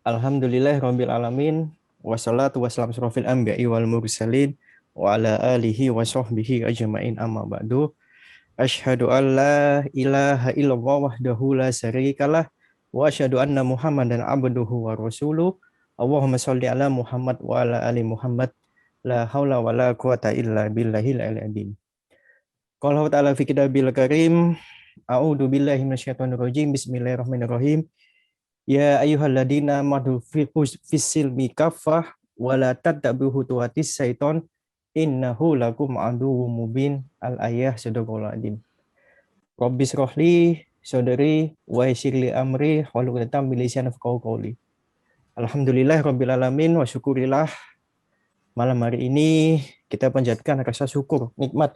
Alhamdulillahirabbil alamin wassalatu wassalamu surafil anbiya'i wal mursalin wa ala alihi wa sahbihi ajmain amma ba'du. Asyhadu an la ilaha illallah wahdahu la syarikalah wa asyhadu anna Muhammadan abduhu wa rasuluh. Allahumma shalli ala Muhammad wa ala ali Muhammad. La haula wa la quwata illa billahil aliyyil azim. Qala ta'ala fi kitabil karim, a'udzu billahi minasyaitonir rajim. Bismillahirrahmanirrahim. Ya ayyuhalladzina amanu fis silmi kaffah wa la tattabi'u khutuwatis syaiton innahu lakum aduwwum mubin. Al-ayah sadaqallahul adzim. Rabbis rohli saudari wa yassirli amri wahlul 'uqdatam min lisani yafqahu qawli. Alhamdulillah rabbil alamin wa syukurillah. Malam hari ini kita panjatkan rasa syukur nikmat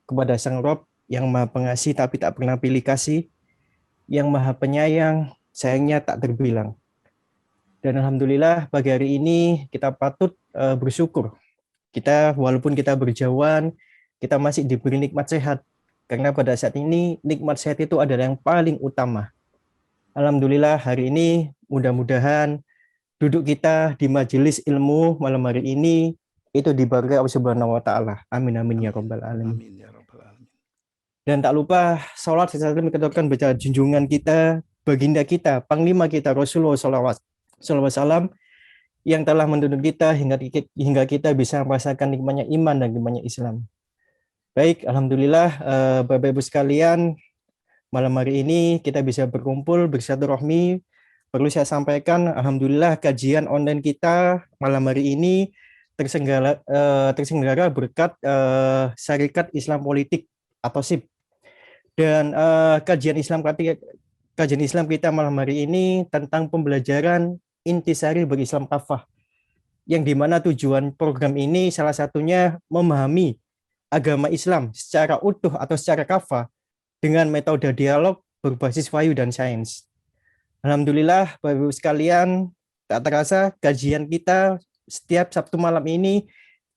kepada Sang Rob yang Maha Pengasih tapi tak pernah pilih kasih, yang Maha Penyayang sayangnya tak terbilang. Dan alhamdulillah pagi hari ini kita patut bersyukur. Kita walaupun kita berjauhan, kita masih diberi nikmat sehat. Karena pada saat ini nikmat sehat itu adalah yang paling utama. Alhamdulillah hari ini mudah-mudahan duduk kita di majelis ilmu malam hari ini itu diberkahi Allah Subhanahu wa taala. Amin amin ya rabbal alamin. Amin ya rabbal alamin. Dan tak lupa salat serta mengaturkan baca junjungan kita, baginda kita, panglima kita Rasulullah SAW yang telah menuntun kita hingga kita bisa merasakan nikmatnya iman dan nikmatnya Islam. Baik, alhamdulillah Bapak Ibu sekalian, malam hari ini kita bisa berkumpul bersilaturahmi. Perlu saya sampaikan, alhamdulillah kajian online kita malam hari ini terselenggara berkat Syarikat Islam Politik atau SIP. Dan kajian Islam kita malam hari ini tentang pembelajaran intisari berislam kafah, yang dimana tujuan program ini salah satunya memahami agama Islam secara utuh atau secara kafah dengan metode dialog berbasis wahyu dan sains. Alhamdulillah Bapak Ibu sekalian, tak terasa kajian kita setiap Sabtu malam ini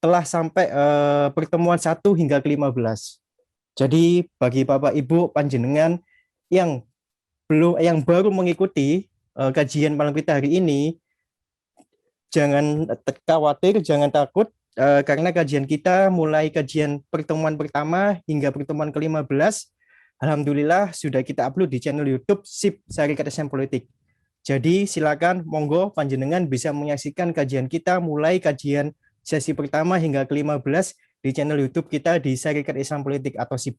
telah sampai pertemuan 1 hingga ke-15. Jadi bagi Bapak Ibu panjenengan yang baru mengikuti kajian malam kita hari ini, jangan khawatir, jangan takut, karena kajian kita mulai kajian pertemuan pertama hingga pertemuan ke-15, alhamdulillah sudah kita upload di channel YouTube SIP Syarikat Islam Politik. Jadi silakan monggo panjenengan bisa menyaksikan kajian kita mulai kajian sesi pertama hingga ke-15 di channel YouTube kita di Syarikat Islam Politik atau SIP.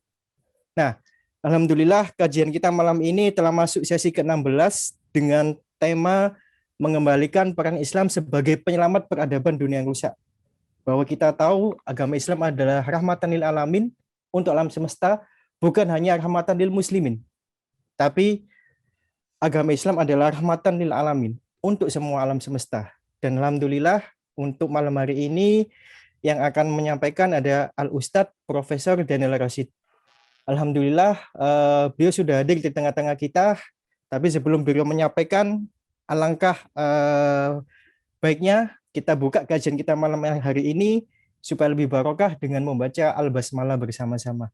Nah, alhamdulillah kajian kita malam ini telah masuk sesi ke-16 dengan tema mengembalikan peran Islam sebagai penyelamat peradaban dunia yang rusak. Bahwa kita tahu agama Islam adalah rahmatan lil alamin untuk alam semesta, bukan hanya rahmatan lil muslimin, tapi agama Islam adalah rahmatan lil alamin untuk semua alam semesta. Dan alhamdulillah untuk malam hari ini yang akan menyampaikan ada Al-Ustadz Profesor Daniel Rasid. Alhamdulillah beliau sudah hadir di tengah-tengah kita, tapi sebelum beliau menyampaikan, alangkah baiknya kita buka kajian kita malam hari ini supaya lebih barokah dengan membaca Al-Basmalah bersama-sama.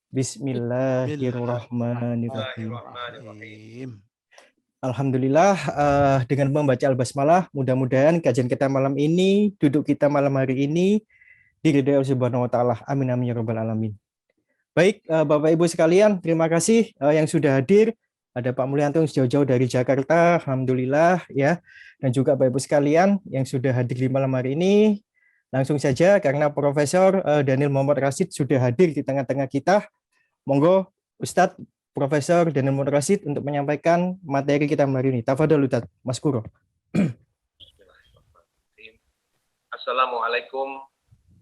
Bismillahirrahmanirrahim. Alhamdulillah dengan membaca Al-Basmalah, mudah-mudahan kajian kita malam ini, duduk kita malam hari ini diridhai Allah Subhanahu wa taala. Amin amin ya rabbal alamin. Baik, Bapak Ibu sekalian, terima kasih yang sudah hadir. Ada Pak Mulyanto yang jauh-jauh dari Jakarta, alhamdulillah ya. Dan juga Bapak Ibu sekalian yang sudah hadir di malam hari ini. Langsung saja karena Profesor Daniel Muhammad Rasid sudah hadir di tengah-tengah kita. Monggo Ustadz Profesor Daniel Muhammad Rasid untuk menyampaikan materi kita hari ini. Tafadhol Ustadz, Mas Kuro. Assalamualaikum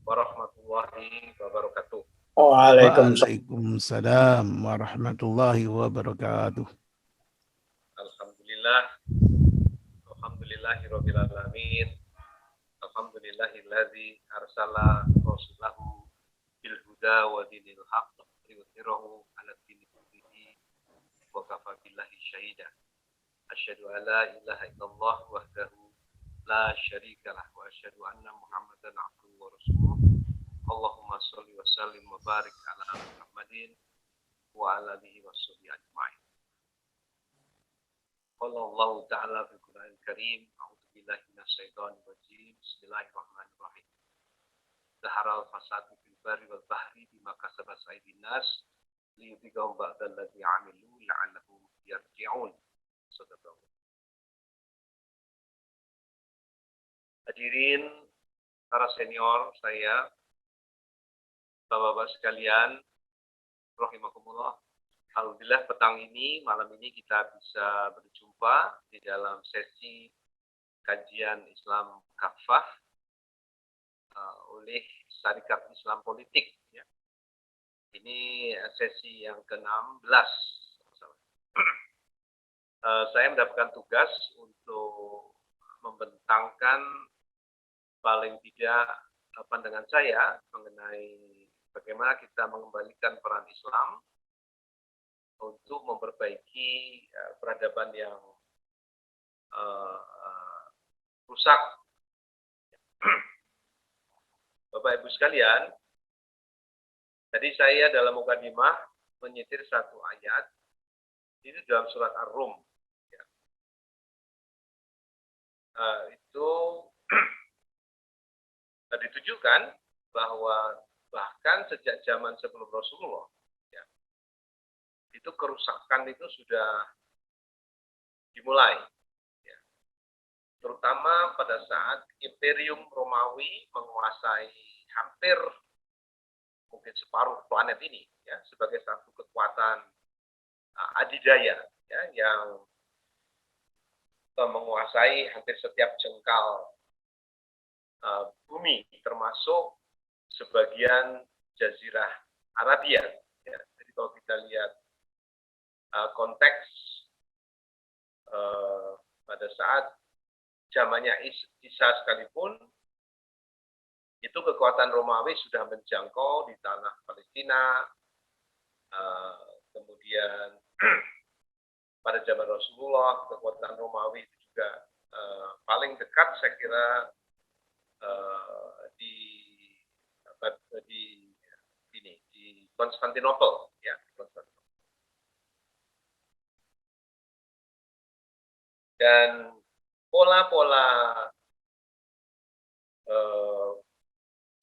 warahmatullahi wabarakatuh. Waalaikumsalam warahmatullahi wabarakatuh. Alhamdulillahirabbil alamin. Alhamdulillahilladzi arsala rasulahu bil huda wa dinil haqq liyudhhirahu 'ala dini kullihi wa kafa billahi syahida. Asyhadu an la ilaha illallah wahdahu la syarikalah wa asyhadu anna Muhammadan 'abduhu wa rasuluh. Allahumma sholli wa sallim wa barik ala Muhammadin wa ala alihi wa sahbihi ajma'in. Qala Allah Ta'ala fil Qur'anil Karim, a'udzu billahi minasyaitonir rajim. Bismillahirrahmanirrahim. Zaharal fasadu fil barri wal bahri bima kasabat aydin nas liyudhiqahum ba'dal ladzi 'amilu la'allahum yarji'un. Sadaqallah. Hadirin para senior saya, Bapak-bapak sekalian, rahimakumullah. Alhamdulillah malam ini kita bisa berjumpa di dalam sesi kajian Islam Kafah oleh Syarikat Islam Politik. Ya. Ini sesi yang ke-16. Saya mendapatkan tugas untuk membentangkan paling tidak pandangan saya mengenai bagaimana kita mengembalikan peran Islam untuk memperbaiki peradaban yang rusak. Bapak Ibu sekalian, tadi saya dalam mukadimah menyitir satu ayat, itu dalam surat Ar-Rum. Ya. Itu ditujukan bahwa bahkan sejak zaman sebelum Rasulullah, itu kerusakan itu sudah dimulai, ya. Terutama pada saat Imperium Romawi menguasai hampir mungkin separuh planet ini, ya, sebagai satu kekuatan adidaya, ya, yang menguasai hampir setiap jengkal bumi, termasuk sebagian Jazirah Arabia. Ya. Jadi kalau kita lihat konteks pada saat zamannya Isa sekalipun, itu kekuatan Romawi sudah menjangkau di tanah Palestina, kemudian pada zaman Rasulullah kekuatan Romawi itu juga paling dekat saya kira di Konstantinopel, ya, dan pola-pola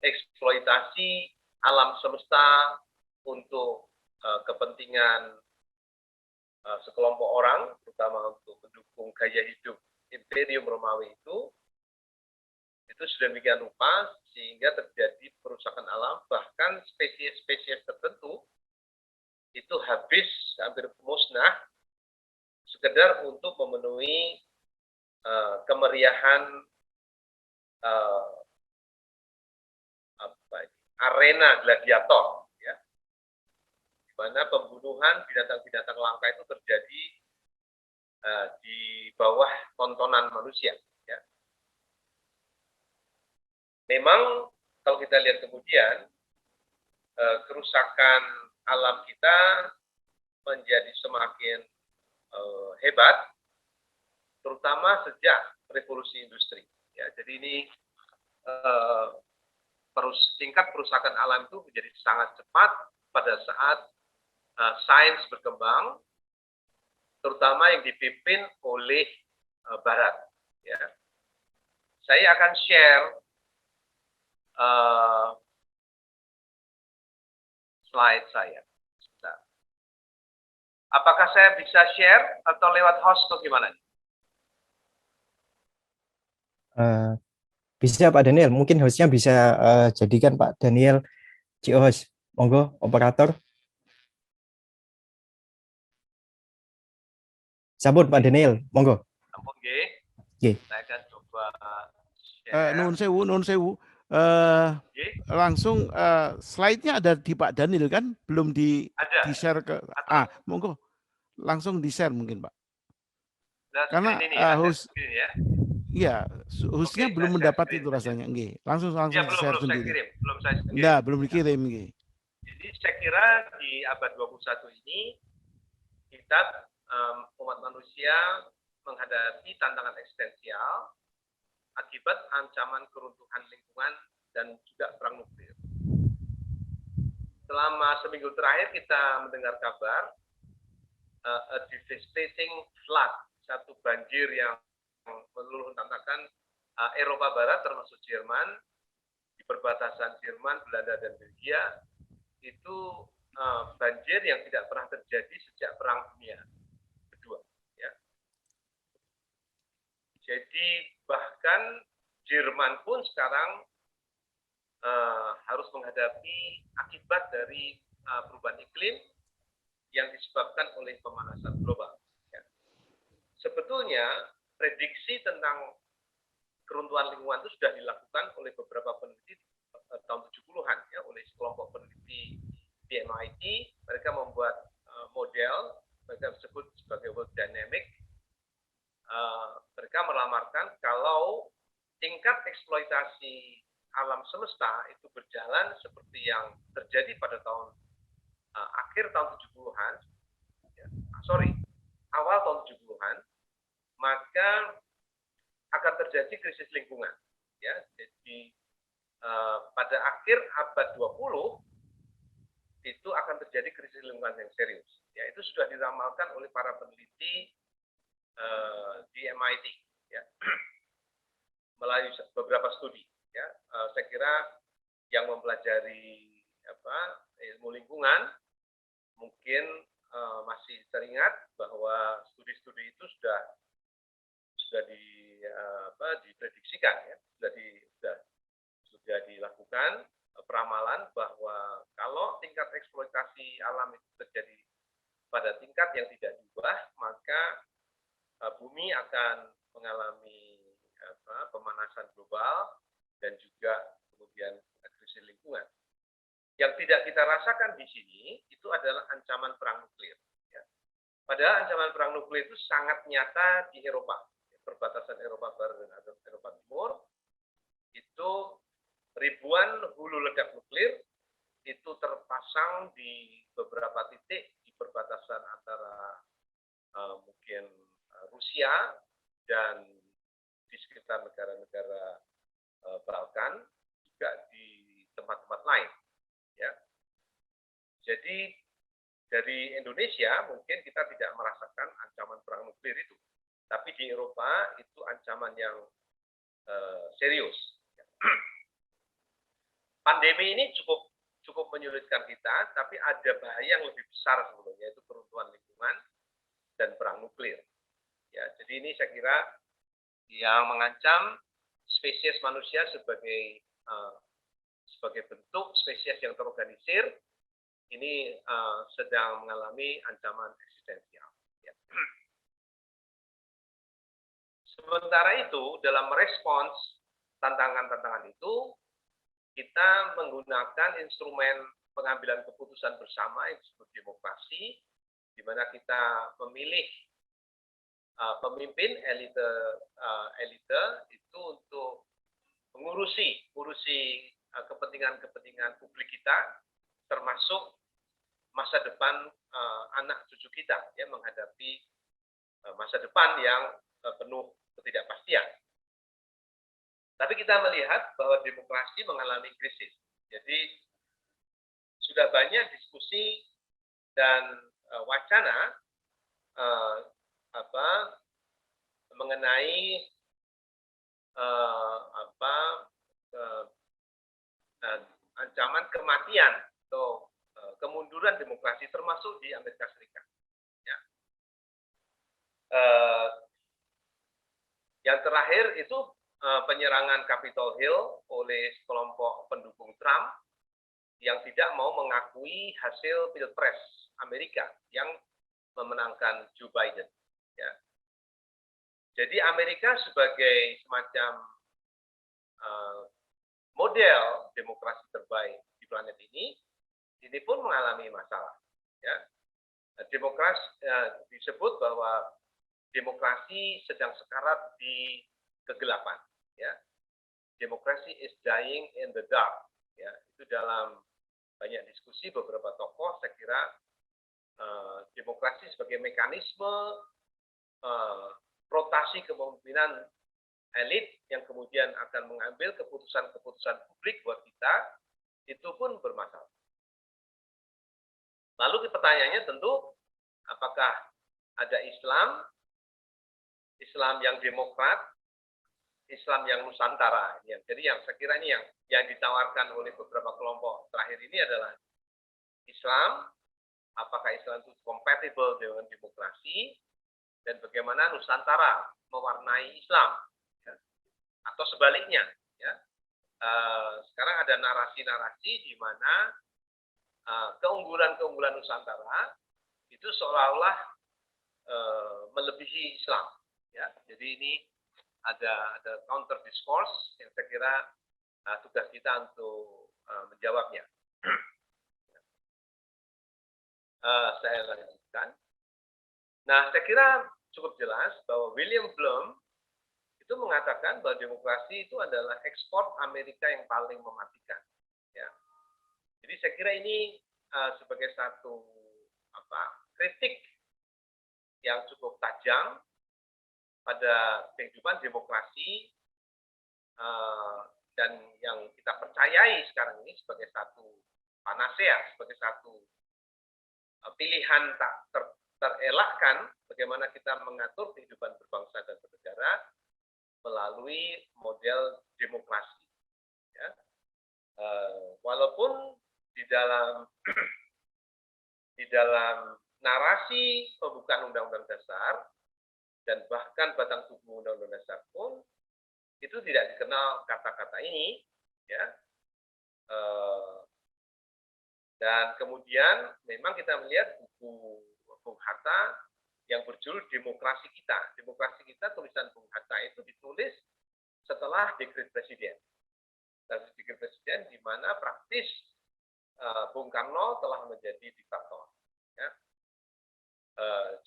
eksploitasi alam semesta untuk kepentingan sekelompok orang, terutama untuk mendukung gaya hidup Imperium Romawi itu sudah demikian rupa sehingga terjadi perusakan alam, bahkan spesies-spesies tertentu itu habis, hampir musnah, sekedar untuk memenuhi kemeriahan arena gladiator, ya, di mana pembunuhan binatang-binatang langka itu terjadi di bawah tontonan manusia. Ya. Memang kalau kita lihat kemudian kerusakan alam kita menjadi semakin hebat, terutama sejak revolusi industri. Ya, jadi ini tingkat kerusakan alam itu menjadi sangat cepat pada saat sains berkembang, terutama yang dipimpin oleh Barat. Ya. Saya akan share slide saya. Nah, apakah saya bisa share atau lewat host atau gimana? Bisa Pak Daniel, mungkin hostnya bisa jadikan Pak Daniel host. Monggo, operator. Sabun Pak Daniel, monggo. Oke. Saya akan coba share. Nun sewu. Langsung slide-nya ada di Pak Daniel kan? Belum di share ke monggo. Langsung di-share mungkin, Pak. Nah, karena ini, host ya. Iya, hostnya belum mendapat itu rasanya, nggih. Langsung Ya, share sendiri. Belum saya kirim. Enggak, belum dikirim, nggih. Jadi saya kira di abad 21 ini kita umat manusia menghadapi tantangan eksistensial akibat ancaman keruntuhan lingkungan dan juga perang nuklir. Selama seminggu terakhir kita mendengar kabar a devastating flood, satu banjir yang meluluh lantakan Eropa Barat termasuk Jerman, di perbatasan Jerman, Belanda dan Belgia itu banjir yang tidak pernah terjadi sejak Perang Dunia Kedua. Ya. Jadi bahkan Jerman pun sekarang harus menghadapi akibat dari perubahan iklim yang disebabkan oleh pemanasan global. Ya. Sebetulnya prediksi tentang keruntuhan lingkungan itu sudah dilakukan oleh beberapa peneliti tahun 70-an ya, oleh sekelompok peneliti di MIT. Mereka membuat model, mereka disebut sebagai world dynamic. Mereka melamarkan kalau tingkat eksploitasi alam semesta itu berjalan seperti yang terjadi pada akhir tahun 70-an, ya, awal tahun 70-an, maka akan terjadi krisis lingkungan. Ya, jadi pada akhir abad 20 itu akan terjadi krisis lingkungan yang serius. Ya, itu sudah diramalkan oleh para peneliti di MIT, ya, melalui beberapa studi. Ya, saya kira yang mempelajari ilmu lingkungan mungkin masih teringat bahwa studi-studi itu sudah diprediksikan, ya, sudah dilakukan peramalan bahwa kalau tingkat eksploitasi alam itu terjadi pada tingkat yang tidak diubah, maka bumi akan mengalami pemanasan global dan juga kemudian krisis lingkungan. Yang tidak kita rasakan di sini itu adalah ancaman perang nuklir. Ya. Padahal ancaman perang nuklir itu sangat nyata di Eropa, perbatasan Eropa Barat dan Eropa Timur. Itu ribuan hulu ledak nuklir itu terpasang di beberapa titik di perbatasan antara mungkin Rusia dan di sekitar negara-negara Balkan, juga di tempat-tempat lain. Ya. Jadi dari Indonesia mungkin kita tidak merasakan ancaman perang nuklir itu, tapi di Eropa itu ancaman yang serius. Pandemi ini cukup menyulitkan kita, tapi ada bahaya yang lebih besar sebetulnya, yaitu keruntuhan lingkungan dan perang nuklir. Ya, jadi ini saya kira yang mengancam spesies manusia sebagai bentuk spesies yang terorganisir, ini sedang mengalami ancaman eksistensial. Ya. Sementara itu, dalam merespons tantangan-tantangan itu, kita menggunakan instrumen pengambilan keputusan bersama yang disebut demokrasi, di mana kita memilih pemimpin elite itu untuk mengurusi kepentingan publik kita, termasuk masa depan anak cucu kita, ya, menghadapi masa depan yang penuh ketidakpastian. Tapi kita melihat bahwa demokrasi mengalami krisis. Jadi sudah banyak diskusi dan wacana mengenai ancaman kematian atau kemunduran demokrasi, termasuk di Amerika Serikat. Ya. Yang terakhir itu penyerangan Capitol Hill oleh kelompok pendukung Trump yang tidak mau mengakui hasil Pilpres Amerika yang memenangkan Joe Biden. Ya. Jadi Amerika sebagai semacam model demokrasi terbaik di planet ini pun mengalami masalah. Ya. Demokrasi disebut bahwa demokrasi sedang sekarat di kegelapan. Ya. Demokrasi is dying in the dark. Ya. Itu dalam banyak diskusi beberapa tokoh, saya kira demokrasi sebagai mekanisme rotasi kepemimpinan elit yang kemudian akan mengambil keputusan-keputusan publik buat kita, itu pun bermasalah. Lalu pertanyaannya tentu, apakah ada Islam Islam yang demokrat, Islam yang Nusantara. Ya, jadi yang saya kira ini yang ditawarkan oleh beberapa kelompok terakhir ini adalah Islam, apakah Islam itu compatible dengan demokrasi, dan bagaimana Nusantara mewarnai Islam, ya. Atau sebaliknya. Ya. Sekarang ada narasi-narasi di mana keunggulan-keunggulan Nusantara itu seolah-olah melebihi Islam. Ya. Jadi ini ada counter discourse yang saya kira tugas kita untuk menjawabnya. Saya lanjutkan. Nah, saya kira cukup jelas bahwa William Blum itu mengatakan bahwa demokrasi itu adalah ekspor Amerika yang paling mematikan. Ya. Jadi saya kira ini sebagai satu kritik yang cukup tajam pada kehidupan demokrasi dan yang kita percayai sekarang ini sebagai satu panacea, sebagai satu pilihan tak terelakkan bagaimana kita mengatur kehidupan berbangsa dan bernegara melalui model demokrasi. Ya. Walaupun di dalam narasi pembukaan Undang-Undang Dasar dan bahkan batang tubuh Undang-Undang Dasar pun itu tidak dikenal kata-kata ini, ya. Dan kemudian memang kita melihat buku Bung Hatta yang berjudul Demokrasi Kita. Demokrasi Kita, tulisan Bung Hatta itu ditulis setelah dekret presiden. Dekret presiden di mana praktis Bung Karno telah menjadi diktator. Ya.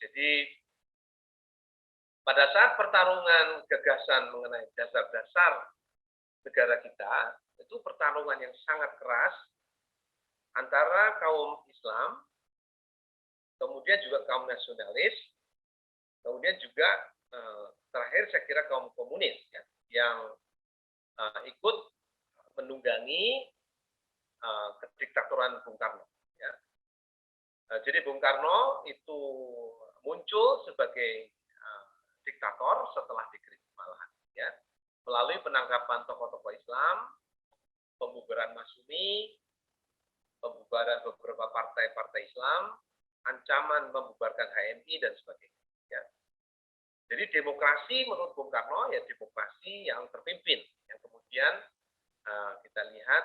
Jadi pada saat pertarungan gagasan mengenai dasar-dasar negara kita, itu pertarungan yang sangat keras antara kaum Islam, kemudian juga kaum nasionalis, kemudian juga terakhir saya kira kaum komunis, ya, yang ikut menunggangi kediktatoran Bung Karno. Ya. Jadi Bung Karno itu muncul sebagai diktator setelah dikritik malahan, ya, melalui penangkapan tokoh-tokoh Islam, pembubaran Masyumi, pembubaran beberapa partai-partai Islam, ancaman membubarkan HMI dan sebagainya. Ya. Jadi demokrasi menurut Bung Karno ya demokrasi yang terpimpin, yang kemudian kita lihat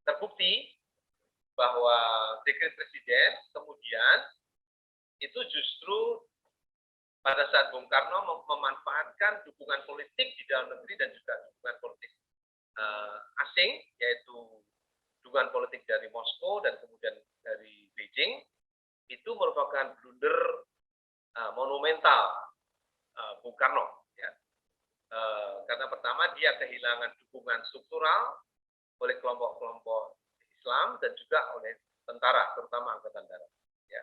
terbukti bahwa dekret presiden kemudian itu justru pada saat Bung Karno memanfaatkan dukungan politik di dalam negeri dan juga dukungan politik asing, yaitu dukungan politik dari Moskow dan kemudian dari Beijing, itu merupakan blunder monumental Bung Karno. Ya. Karena pertama dia kehilangan dukungan struktural oleh kelompok-kelompok Islam dan juga oleh tentara, terutama Angkatan Darat. Ya.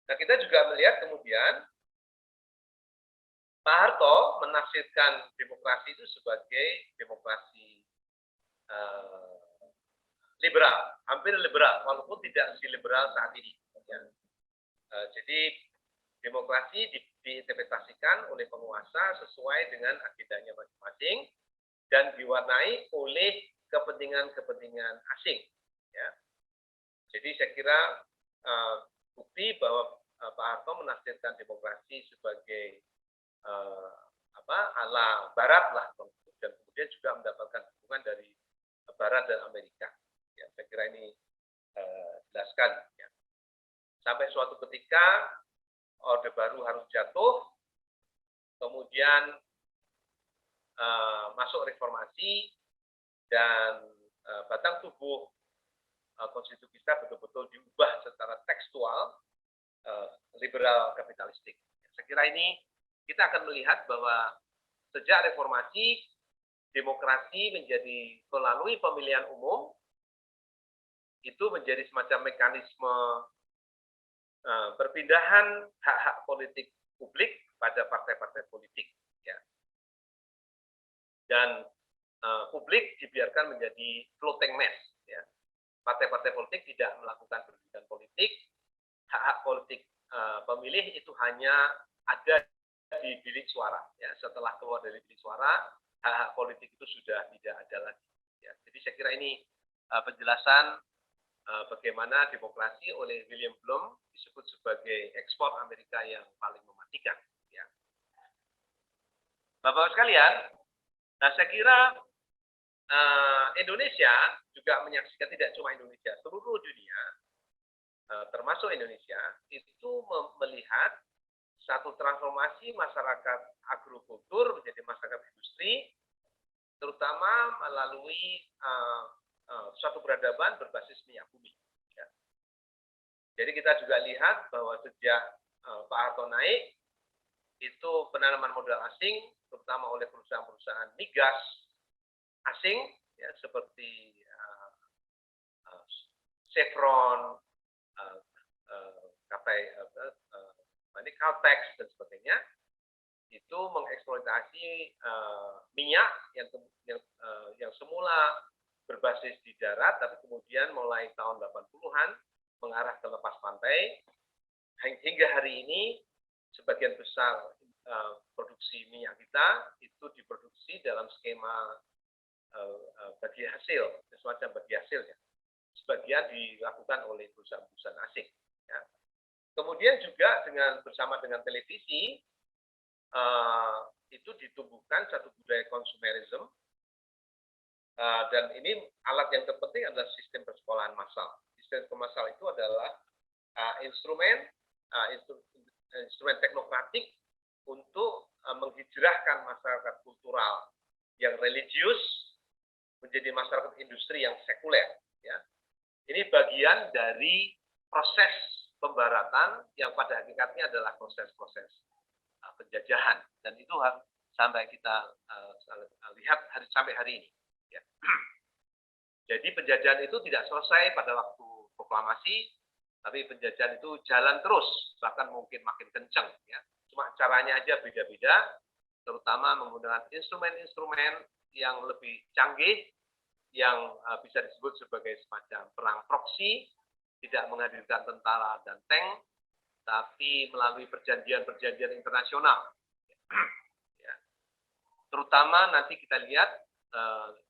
Nah, kita juga melihat kemudian Pak Harto menafsirkan demokrasi itu sebagai demokrasi liberal, hampir liberal, walaupun tidak si-liberal saat ini. Ya. Jadi demokrasi diinterpretasikan oleh penguasa sesuai dengan agendanya masing-masing dan diwarnai oleh kepentingan-kepentingan asing. Ya. Jadi saya kira bukti bahwa Pak Harto menafsirkan demokrasi sebagai ala Barat lah, dan kemudian juga mendapatkan dukungan dari Barat dan Amerika. Ya, saya kira ini jelas sekali. Ya. Sampai suatu ketika Orde Baru harus jatuh, kemudian masuk reformasi dan batang tubuh konstitusi kita betul-betul diubah secara tekstual liberal kapitalistik. Saya kira ini kita akan melihat bahwa sejak reformasi demokrasi menjadi melalui pemilihan umum itu menjadi semacam mekanisme perpindahan hak-hak politik publik pada partai-partai politik. Ya. Dan publik dibiarkan menjadi floating mess. Ya. Partai-partai politik tidak melakukan pendidikan politik, hak-hak politik pemilih itu hanya ada di bilik suara. Ya, setelah keluar dari bilik suara, hak-hak politik itu sudah tidak ada lagi. Ya, jadi saya kira ini penjelasan bagaimana demokrasi oleh William Blum disebut sebagai ekspor Amerika yang paling mematikan. Ya. Bapak-Bapak sekalian, nah saya kira Indonesia juga menyaksikan, tidak cuma Indonesia, seluruh dunia, termasuk Indonesia, itu melihat satu transformasi masyarakat agrokultur menjadi masyarakat industri, terutama melalui suatu peradaban berbasis minyak bumi. Ya. Jadi kita juga lihat bahwa sejak Pak Harto naik, itu penanaman modal asing, terutama oleh perusahaan-perusahaan migas asing, ya, seperti Chevron, Caltex dan sebagainya, itu mengeksploitasi minyak yang semula berbasis di darat, tapi kemudian mulai tahun 80-an mengarah ke lepas pantai. Hingga hari ini sebagian besar produksi minyak kita itu diproduksi dalam skema bagi hasil, semacam bagi hasilnya. Sebagian dilakukan oleh perusahaan-perusahaan asing. Ya. Kemudian juga bersama dengan televisi itu ditumbuhkan satu budaya konsumerisme, dan ini alat yang terpenting adalah sistem persekolahan massal. Sistem massal itu adalah instrumen teknokratik untuk menghijrahkan masyarakat kultural yang religius menjadi masyarakat industri yang sekuler. Ya. Ini bagian dari proses pembaratan yang pada hakikatnya adalah proses-proses penjajahan, dan itu harus sampai kita lihat sampai hari ini. Ya. Jadi penjajahan itu tidak selesai pada waktu proklamasi, tapi penjajahan itu jalan terus, bahkan mungkin makin kencang. Ya. Cuma caranya aja beda-beda, terutama menggunakan instrumen-instrumen yang lebih canggih, yang bisa disebut sebagai semacam perang proksi, tidak menghadirkan tentara dan tank, tapi melalui perjanjian-perjanjian internasional. Ya. Terutama nanti kita lihat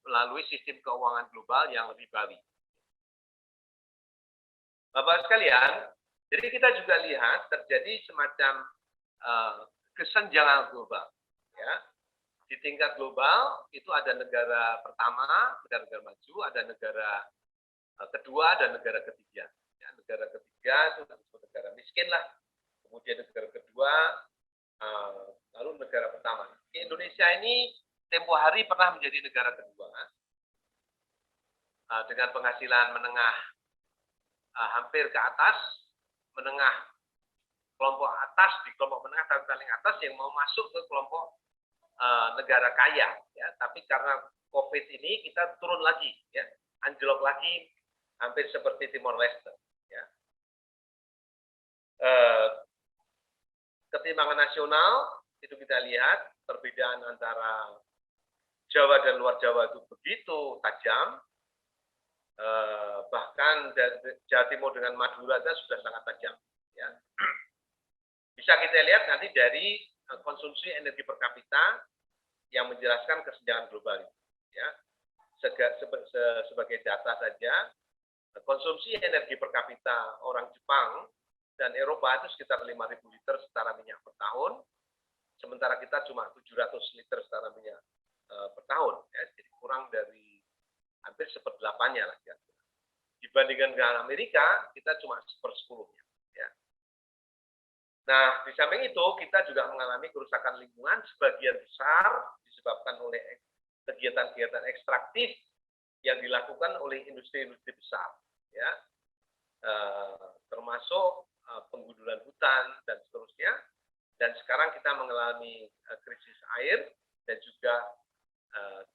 melalui sistem keuangan global yang ribawi. Bapak sekalian, jadi kita juga lihat terjadi semacam kesenjangan global. Ya. Di tingkat global itu ada negara pertama, negara maju, ada negara kedua, dan negara ketiga. Ya, negara ketiga itu negara miskin lah. Kemudian negara kedua, lalu negara pertama. Indonesia ini tempo hari pernah menjadi negara kedua dengan penghasilan menengah hampir ke atas, menengah kelompok atas, di kelompok menengah dan paling atas yang mau masuk ke kelompok negara kaya. Ya. Tapi karena COVID ini kita turun lagi, ya, anjlok lagi, hampir seperti Timor Leste. Ya. Ketimpangan nasional itu kita lihat perbedaan antara Jawa dan luar Jawa itu begitu tajam, bahkan Jawa Timur dengan Madura sudah sangat tajam. Ya. Bisa kita lihat nanti dari konsumsi energi per kapita yang menjelaskan kesenjangan global. Ya. Sebagai data saja, konsumsi energi per kapita orang Jepang dan Eropa itu sekitar 5.000 liter setara minyak per tahun, sementara kita cuma 700 liter setara minyak per tahun. Ya. Jadi kurang dari hampir 1/8-nya lah. Ya. Dibandingkan dengan Amerika, kita cuma 1/10-nya. Ya. Nah, di samping itu kita juga mengalami kerusakan lingkungan sebagian besar disebabkan oleh kegiatan-kegiatan ekstraktif yang dilakukan oleh industri-industri besar, ya, termasuk penggundulan hutan dan seterusnya. Dan sekarang kita mengalami krisis air dan juga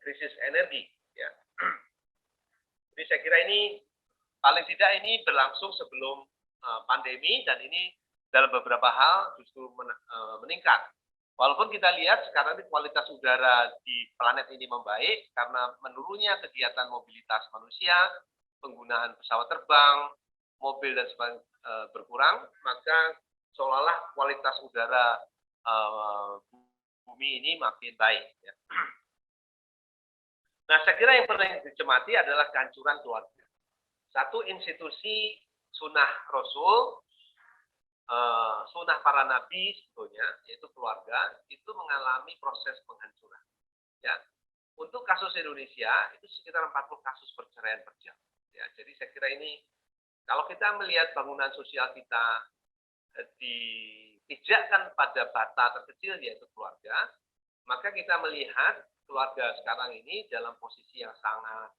krisis energi. Ya. Jadi saya kira ini paling tidak ini berlangsung sebelum pandemi, dan ini dalam beberapa hal justru meningkat. Walaupun kita lihat sekarang ini kualitas udara di planet ini membaik karena menurunnya kegiatan mobilitas manusia, penggunaan pesawat terbang, mobil dan sebagainya berkurang, maka seolah-olah kualitas udara bumi ini makin baik. Ya. Nah, saya kira yang perlu dicemati adalah kehancuran keluarga. Satu, institusi sunnah Rasul, sunnah para nabi sebetulnya, yaitu keluarga, itu mengalami proses penghancuran. Ya. Untuk kasus Indonesia, itu sekitar 40 kasus perceraian per jam. Ya, jadi saya kira ini, kalau kita melihat bangunan sosial kita dipijakkan pada bata terkecil, yaitu keluarga, maka kita melihat keluarga sekarang ini dalam posisi yang sangat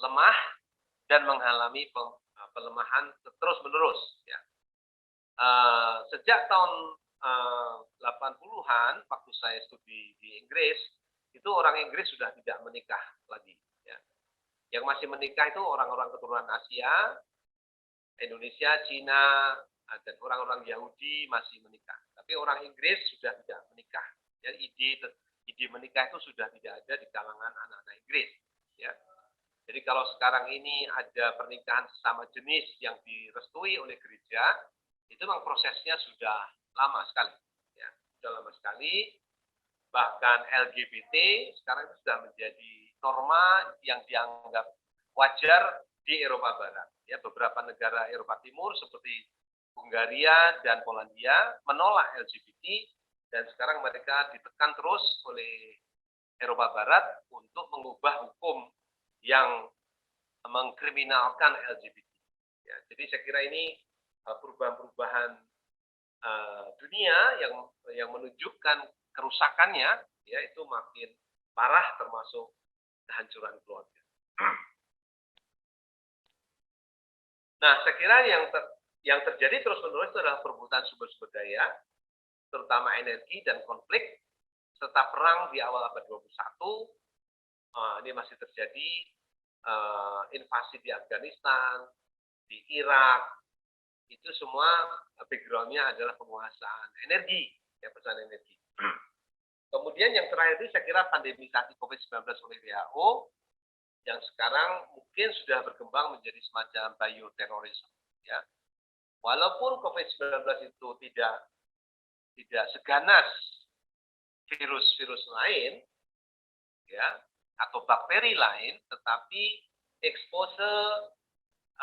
lemah dan mengalami pelemahan terus-menerus. Ya. Sejak tahun 80-an, waktu saya studi di Inggris, itu orang Inggris sudah tidak menikah lagi. Ya. Yang masih menikah itu orang-orang keturunan Asia, Indonesia, Cina, dan orang-orang Yahudi masih menikah. Tapi orang Inggris sudah tidak menikah. Ya, ide menikah itu sudah tidak ada di kalangan anak-anak Inggris. Ya. Jadi kalau sekarang ini ada pernikahan sesama jenis yang direstui oleh gereja, itu memang prosesnya sudah lama sekali. Ya, sudah lama sekali. Bahkan LGBT sekarang itu sudah menjadi norma yang dianggap wajar di Eropa Barat. Ya, beberapa negara Eropa Timur seperti Hungaria dan Polandia menolak LGBT dan sekarang mereka ditekan terus oleh Eropa Barat untuk mengubah hukum yang mengkriminalkan LGBT. Ya, jadi saya kira ini perubahan-perubahan dunia yang menunjukkan kerusakannya, ya itu makin parah, termasuk kehancuran keluarga. Nah, saya kira yang terjadi terus-menerus adalah perebutan sumber-sumber daya, terutama energi dan konflik, serta perang di awal abad 21. Ini masih terjadi invasi di Afghanistan, di Irak, itu semua background-nya adalah penguasaan energi, ya perusahaan energi. Kemudian yang terakhir ini saya kira pandemisasi COVID-19 oleh WHO, yang sekarang mungkin sudah berkembang menjadi semacam bioterorisme. Ya. Walaupun COVID-19 itu tidak seganas virus-virus lain, ya, atau bakteri lain, tetapi expose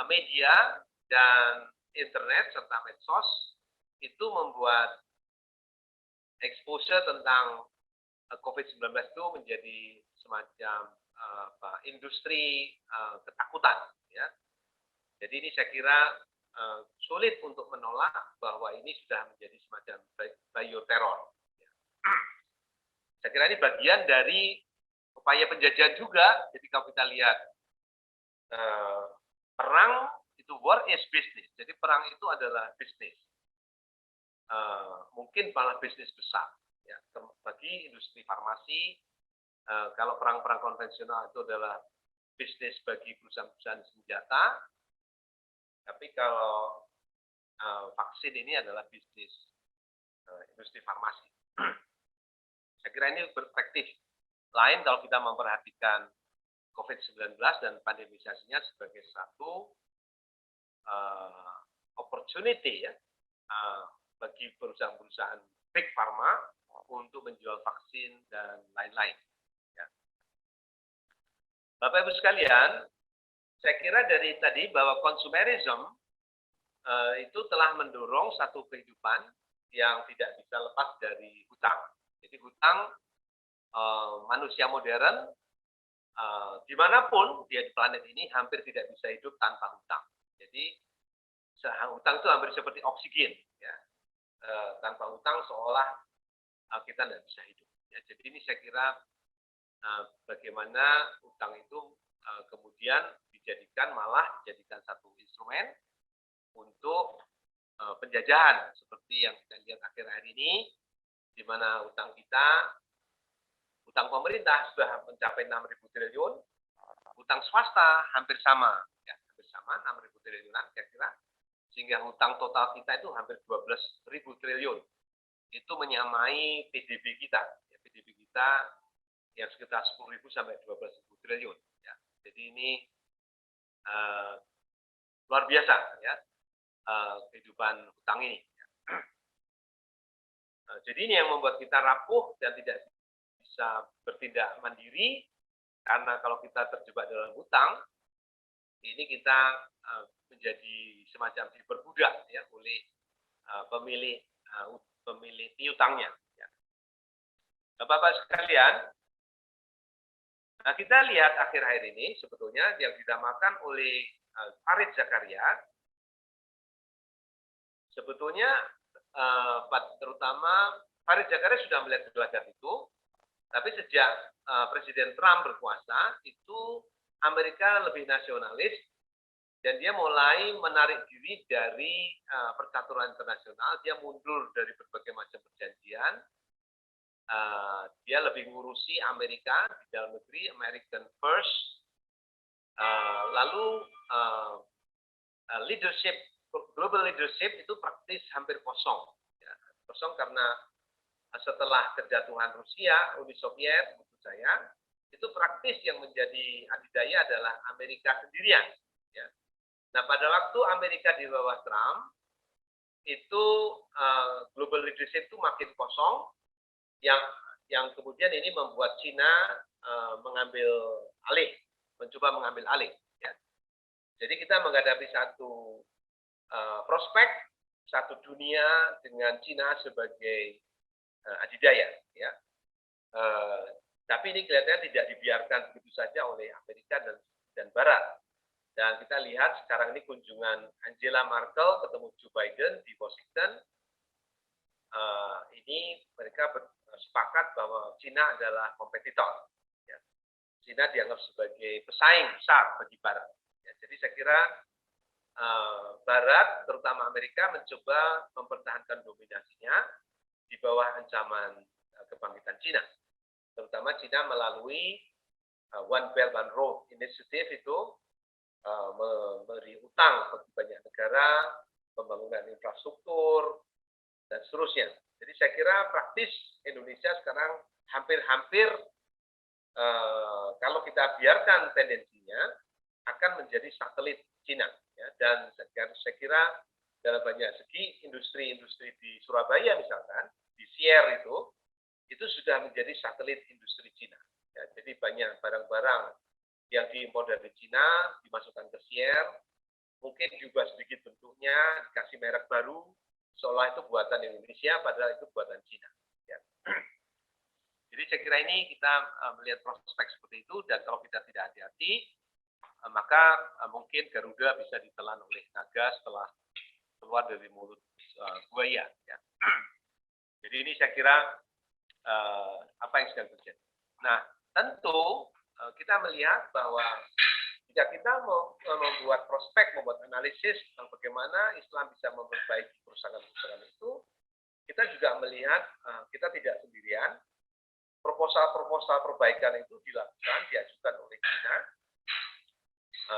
media dan internet serta medsos itu membuat exposure tentang COVID-19 itu menjadi semacam industri ketakutan. Ya. Jadi ini saya kira sulit untuk menolak bahwa ini sudah menjadi semacam bioteror. Ya. Saya kira ini bagian dari upaya penjajahan juga. Jadi kalau kita lihat perang itu war is business. Jadi perang itu adalah bisnis. Mungkin malah bisnis besar. Ya, bagi industri farmasi, kalau perang-perang konvensional itu adalah bisnis bagi perusahaan-perusahaan senjata, tapi kalau vaksin ini adalah bisnis industri farmasi. Saya kira ini perspektif lain kalau kita memperhatikan COVID-19 dan pandemisasinya sebagai satu opportunity ya bagi perusahaan-perusahaan big pharma untuk menjual vaksin dan lain-lain. Ya. Bapak Ibu sekalian, saya kira dari tadi bahwa consumerism itu telah mendorong satu kehidupan yang tidak bisa lepas dari hutang. Jadi hutang manusia modern dimanapun dia di planet ini hampir tidak bisa hidup tanpa hutang. Jadi hutang itu hampir seperti oksigen. Ya. Tanpa hutang seolah kita tidak bisa hidup. Ya, jadi ini saya kira bagaimana hutang itu kemudian dijadikan satu instrumen untuk penjajahan seperti yang kita lihat akhir-akhir ini, di mana hutang pemerintah sudah mencapai 6.000 triliun, hutang swasta hampir sama, ya, hampir sama 6.000 triliunan kira-kira, sehingga hutang total kita itu hampir 12.000 triliun. Itu menyamai PDB kita. Ya, PDB kita yang sekitar 10.000 sampai 12.000 triliun. Ya. Jadi ini luar biasa ya kehidupan hutang ini. Ya. Jadi ini yang membuat kita rapuh dan tidak bisa bertindak mandiri, karena kalau kita terjebak dalam hutang, ini kita menjadi semacam diperbudak ya oleh pemilik piutangnya. Ya. Bapak-bapak sekalian, nah kita lihat akhir-akhir ini sebetulnya yang dinamakan oleh Farid Zakaria, sebetulnya terutama Farid Zakaria sudah melihat gelagat itu, tapi sejak Presiden Trump berkuasa, itu Amerika lebih nasionalis, dan dia mulai menarik diri dari percaturan internasional, dia mundur dari berbagai macam perjanjian, dia lebih ngurusi Amerika di dalam negeri, American First, lalu leadership, global leadership itu praktis hampir kosong. Ya. Kosong karena setelah kejatuhan Rusia, Uni Soviet, menurut saya, itu praktis yang menjadi adidaya adalah Amerika sendirian. Ya. Nah, pada waktu Amerika di bawah Trump, itu global leadership itu makin kosong, yang kemudian ini membuat Cina mencoba mengambil alih. Ya. Jadi kita menghadapi satu prospek, satu dunia dengan Cina sebagai adidaya. Ya. Tapi ini kelihatannya tidak dibiarkan begitu saja oleh Amerika dan Barat. Dan kita lihat sekarang ini kunjungan Angela Merkel ketemu Joe Biden di Washington. Ini mereka sepakat bahwa Cina adalah kompetitor. Ya. Cina dianggap sebagai pesaing besar bagi Barat. Ya, jadi saya kira Barat, terutama Amerika, mencoba mempertahankan dominasinya di bawah ancaman kebangkitan Cina. Terutama Cina melalui One Belt One Road Initiative itu memberi utang bagi banyak negara, pembangunan infrastruktur, dan seterusnya. Jadi saya kira praktis Indonesia sekarang hampir-hampir kalau kita biarkan tendensinya akan menjadi satelit Cina. Ya, dan saya kira dalam banyak segi industri-industri di Surabaya misalkan, di Sierre itu sudah menjadi satelit industri Cina. Ya, jadi banyak barang-barang yang diimpor dari Cina dimasukkan ke Sierre, mungkin diubah sedikit bentuknya, dikasih merek baru, seolah itu buatan Indonesia, padahal itu buatan Cina. Ya. Jadi saya kira ini kita melihat prospek seperti itu, dan kalau kita tidak hati-hati, maka mungkin Garuda bisa ditelan oleh naga setelah keluar dari mulut buaya. Ya. Jadi ini saya kira apa yang sedang terjadi. Nah, tentu kita melihat bahwa jika kita mau membuat prospek, membuat analisis tentang bagaimana Islam bisa memperbaiki kerusakan-kerusakan itu, kita juga melihat kita tidak sendirian. Proposal-proposal perbaikan itu dilakukan, diajukan oleh China,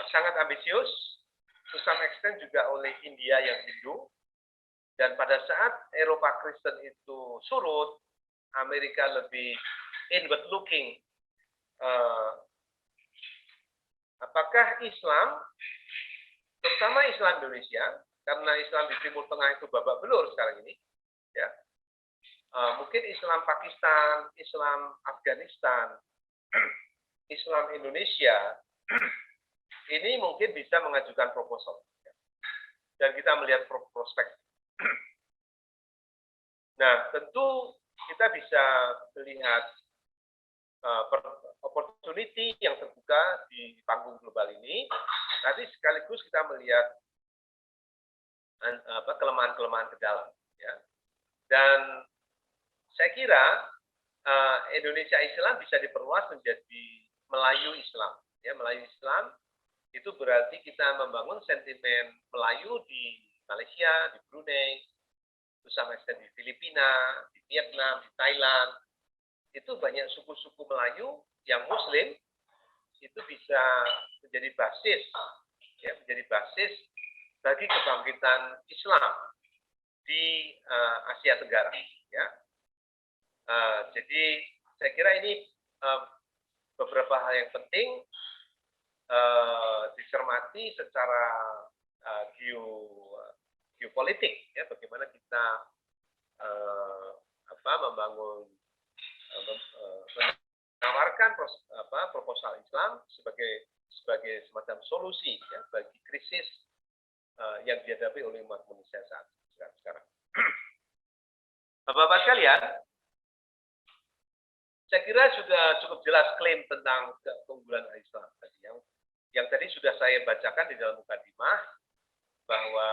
sangat ambisius, to some extent juga oleh India yang Hindu, dan pada saat Eropa Kristen itu surut, Amerika lebih inward looking. Apakah Islam, terutama Islam Indonesia, karena Islam di Timur Tengah itu babak belur sekarang ini, ya, mungkin Islam Pakistan, Islam Afghanistan, Islam Indonesia, ini mungkin bisa mengajukan proposal, ya. Dan kita melihat prospek. Nah, tentu kita bisa melihat opportunity yang terbuka di panggung global ini, tapi sekaligus kita melihat kelemahan-kelemahan ke dalam. Ya. Dan saya kira Indonesia Islam bisa diperluas menjadi Melayu Islam. Ya, Melayu Islam itu berarti kita membangun sentimen Melayu di Malaysia, di Brunei, sama extent di Filipina, di Vietnam, di Thailand. Itu banyak suku-suku Melayu yang Muslim itu bisa menjadi basis, ya, menjadi basis bagi kebangkitan Islam di Asia Tenggara. Ya. Jadi saya kira ini beberapa hal yang penting dicermati secara geopolitik, ya, bagaimana kita membangun menawarkan proposal Islam sebagai semacam solusi ya, bagi krisis yang dihadapi oleh umat manusia saat sekarang. Bapak-bapak sekalian, saya kira sudah cukup jelas klaim tentang keunggulan Islam tadi yang tadi sudah saya bacakan di dalam mukadimah, bahwa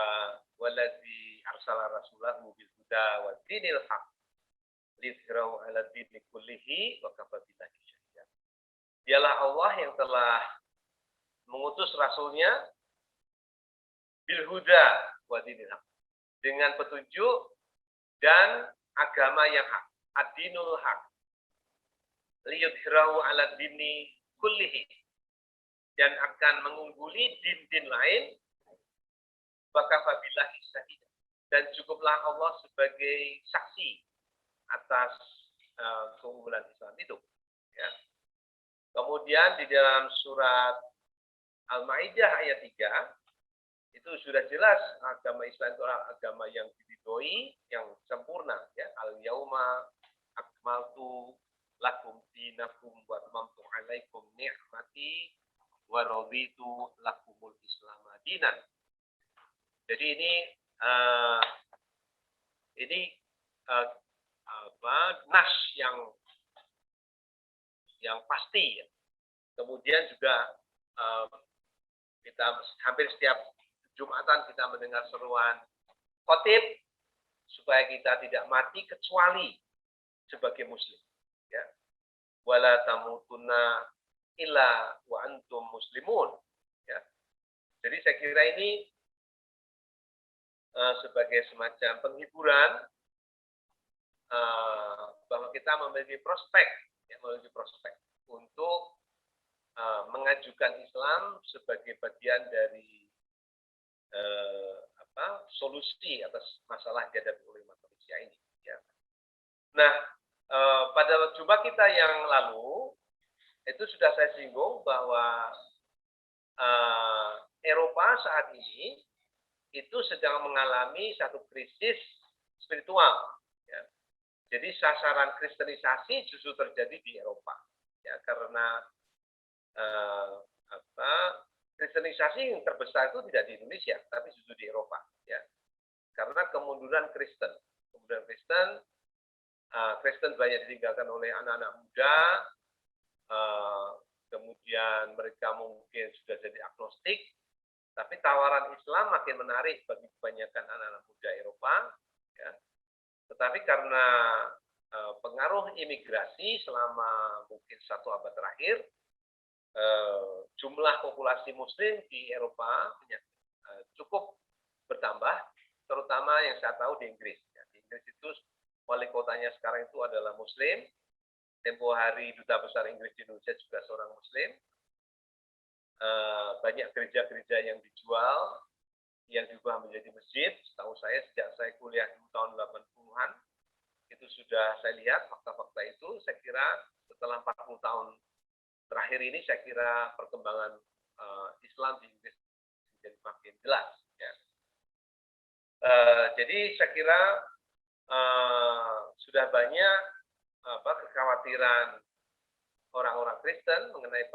waladzi arsala rasulahu bil huda wa dinil haq liyudhhirahu 'ala dini kullihi wa kafa billahi syahida. Dialah Allah yang telah mengutus rasulnya bil huda wa dinil haq, dengan petunjuk dan agama yang hak, ad-dinul haq, liyudhhirahu 'ala dini kullihi, dan akan mengungguli din-din lain, wa kafa billahi syahida, dan cukuplah Allah sebagai saksi atas keunggulan Islam itu. Ya. Kemudian di dalam surat Al-Maidah ayat 3 itu sudah jelas agama Islam itu adalah agama yang diridhoi, yang sempurna. Ya. Al-yauma akmaltu lakum dinakum wa atmamtu alaikum ni'mati wa raditu lakumul Islam dinan. Jadi ini nas yang pasti. Ya. Kemudian juga kita hampir setiap Jumatan kita mendengar seruan khotib supaya kita tidak mati kecuali sebagai muslim. Ya. Wala tamutunna illa wa antum muslimun. Ya. Jadi saya kira ini sebagai semacam penghiburan bahwa kita memiliki prospek untuk mengajukan Islam sebagai bagian dari solusi atas masalah yang dihadapi oleh manusia ini. Ya. Nah, pada jumpa kita yang lalu itu sudah saya singgung bahwa Eropa saat ini itu sedang mengalami satu krisis spiritual. Ya. Jadi sasaran kristenisasi justru terjadi di Eropa, ya, karena kristenisasi yang terbesar itu tidak di Indonesia, tapi justru di Eropa, ya, karena kemunduran Kristen banyak ditinggalkan oleh anak-anak muda, kemudian mereka mungkin sudah jadi agnostik. Tapi tawaran Islam makin menarik bagi kebanyakan anak-anak muda Eropa. Ya. Tetapi karena pengaruh imigrasi selama mungkin 1 abad terakhir, jumlah populasi Muslim di Eropa cukup bertambah, terutama yang saya tahu di Inggris. Ya. Di Inggris itu wali kotanya sekarang itu adalah Muslim. Tempo hari Duta Besar Inggris di Indonesia juga seorang Muslim. Banyak gereja-gereja yang dijual, yang diubah menjadi masjid. Setahu saya sejak saya kuliah di tahun 80-an, itu sudah saya lihat fakta-fakta itu. Saya kira setelah 40 tahun terakhir ini, saya kira perkembangan Islam di Inggris menjadi makin jelas. Ya. Jadi saya kira sudah banyak kekhawatiran orang-orang Kristen mengenai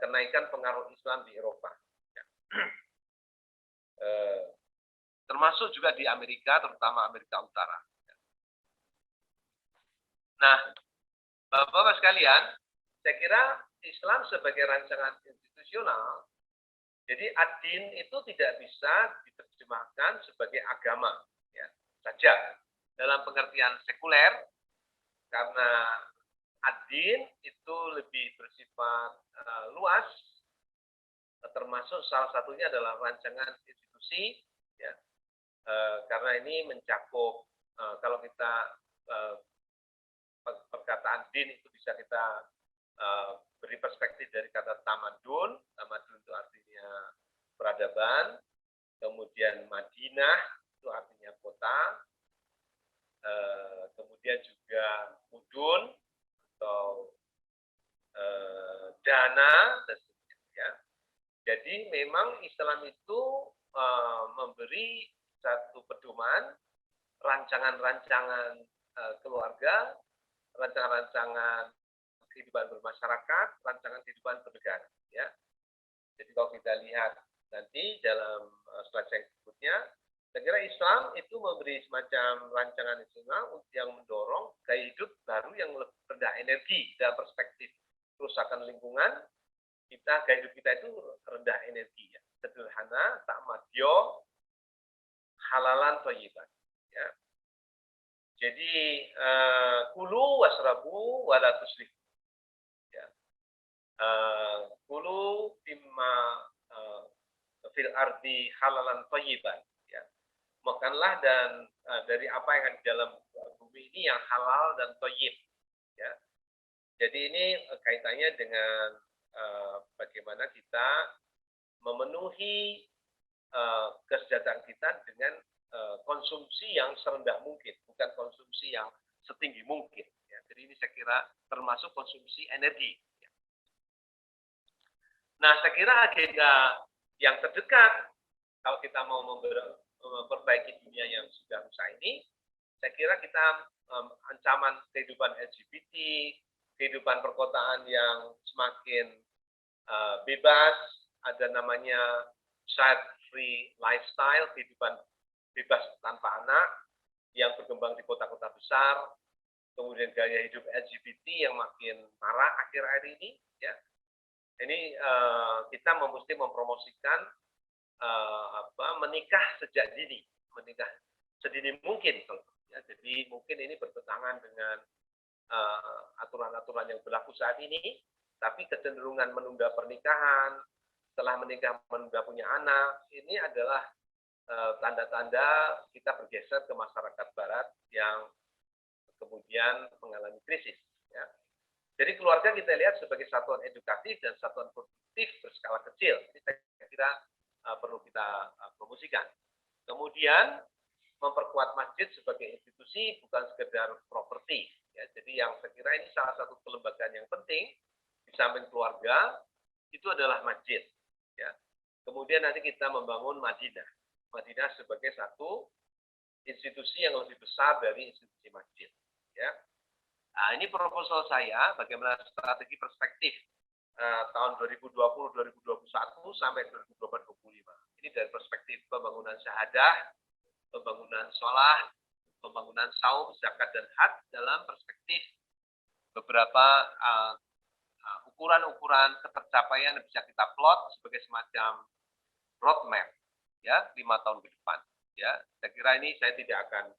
kenaikan pengaruh Islam di Eropa. Ya. Termasuk juga di Amerika, terutama Amerika Utara. Ya. Nah, Bapak-Bapak sekalian, saya kira Islam sebagai rancangan institusional, jadi ad-din itu tidak bisa diterjemahkan sebagai agama, ya, saja dalam pengertian sekuler, karena ad-din itu lebih bersifat luas, termasuk salah satunya adalah rancangan institusi, ya, karena ini mencakup kalau kita perkataan din itu bisa kita beri perspektif dari kata tamadun. Tamadun itu artinya peradaban, kemudian Madinah itu artinya kota, kemudian juga mudun atau dana dan sebagainya. Jadi memang Islam itu memberi satu pedoman rancangan-rancangan keluarga, rancangan-rancangan kehidupan bermasyarakat, rancangan kehidupan bernegara. Ya. Jadi kalau kita lihat nanti dalam slide yang berikutnya, saya kira Islam itu memberi semacam rancangan Islam yang mendorong gaya hidup baru yang lebih rendah energi dalam perspektif kerusakan lingkungan. Gaya hidup kita itu rendah energi, ya. Sederhana, tak madyo, halalan thayyiban. Ya. Jadi kulu wasrabu wala tusrifu. Ya. Kulu bimma fil ardi halalan thayyiban. Ya. Makanlah dan dari apa yang ada di dalam bumi ini yang halal dan thayyib. Ya. Jadi ini kaitannya dengan bagaimana kita memenuhi kesejahteraan kita dengan konsumsi yang serendah mungkin, bukan konsumsi yang setinggi mungkin. Ya. Jadi ini saya kira termasuk konsumsi energi. Ya. Nah, saya kira agenda yang terdekat, kalau kita mau memperbaiki dunia yang sudah rusak ini, saya kira kita ancaman kehidupan LGBT, kehidupan perkotaan yang semakin bebas, ada namanya child-free lifestyle, kehidupan bebas tanpa anak, yang berkembang di kota-kota besar, kemudian gaya hidup LGBT yang makin marak akhir-akhir ini, ya. Ini kita mesti mempromosikan menikah sejak dini, menikah sedini mungkin. Ya, jadi mungkin ini bertentangan dengan aturan-aturan yang berlaku saat ini, tapi kecenderungan menunda pernikahan, setelah menikah menunda punya anak, ini adalah tanda-tanda kita bergeser ke masyarakat barat yang kemudian mengalami krisis. Ya. Jadi keluarga kita lihat sebagai satuan edukatif dan satuan produktif berskala kecil. Ini saya kira perlu kita promosikan. Kemudian memperkuat masjid sebagai institusi, bukan sekedar properti. Ya, jadi yang saya kira ini salah satu kelembagaan yang penting di samping keluarga itu adalah masjid. Ya. Kemudian nanti kita membangun Madinah. Madinah sebagai satu institusi yang lebih besar dari institusi masjid. Ya. Nah, ini proposal saya bagaimana strategi perspektif tahun 2020-2021 sampai 2025. Ini dari perspektif pembangunan syahadah, pembangunan sholah, pembangunan saum, zakat, dan hajj dalam perspektif beberapa ukuran-ukuran ketercapaian yang bisa kita plot sebagai semacam roadmap, ya, 5 tahun ke depan. Ya, saya kira ini saya tidak akan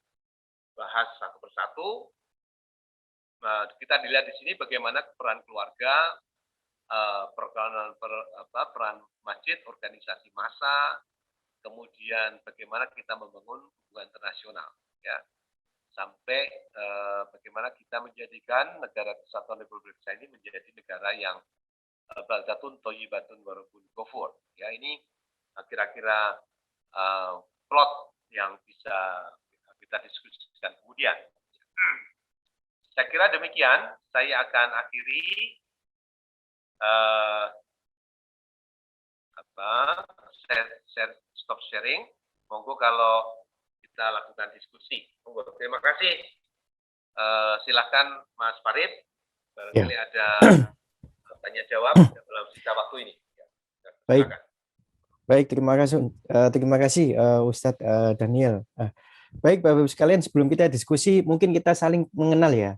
bahas satu persatu. Kita dilihat di sini bagaimana peran keluarga, peran masjid, organisasi massa, kemudian bagaimana kita membangun hubungan internasional, ya, sampai bagaimana kita menjadikan negara kesatuan Republik Indonesia ini menjadi negara yang baldatun thayyibatun wa rabbun ghafur. Ya, ini kira-kira plot yang bisa kita diskusikan kemudian. Saya kira demikian. Saya akan akhiri stop sharing. Monggo kalau kita lakukan diskusi. Monggo. Terima kasih. Silakan Mas Farid. Barangkali ada tanya jawab dalam sisa waktu ini. Baik. Baik, terima kasih Ustadz Daniel. Baik, Bapak-Ibu sekalian, sebelum kita diskusi, mungkin kita saling mengenal ya,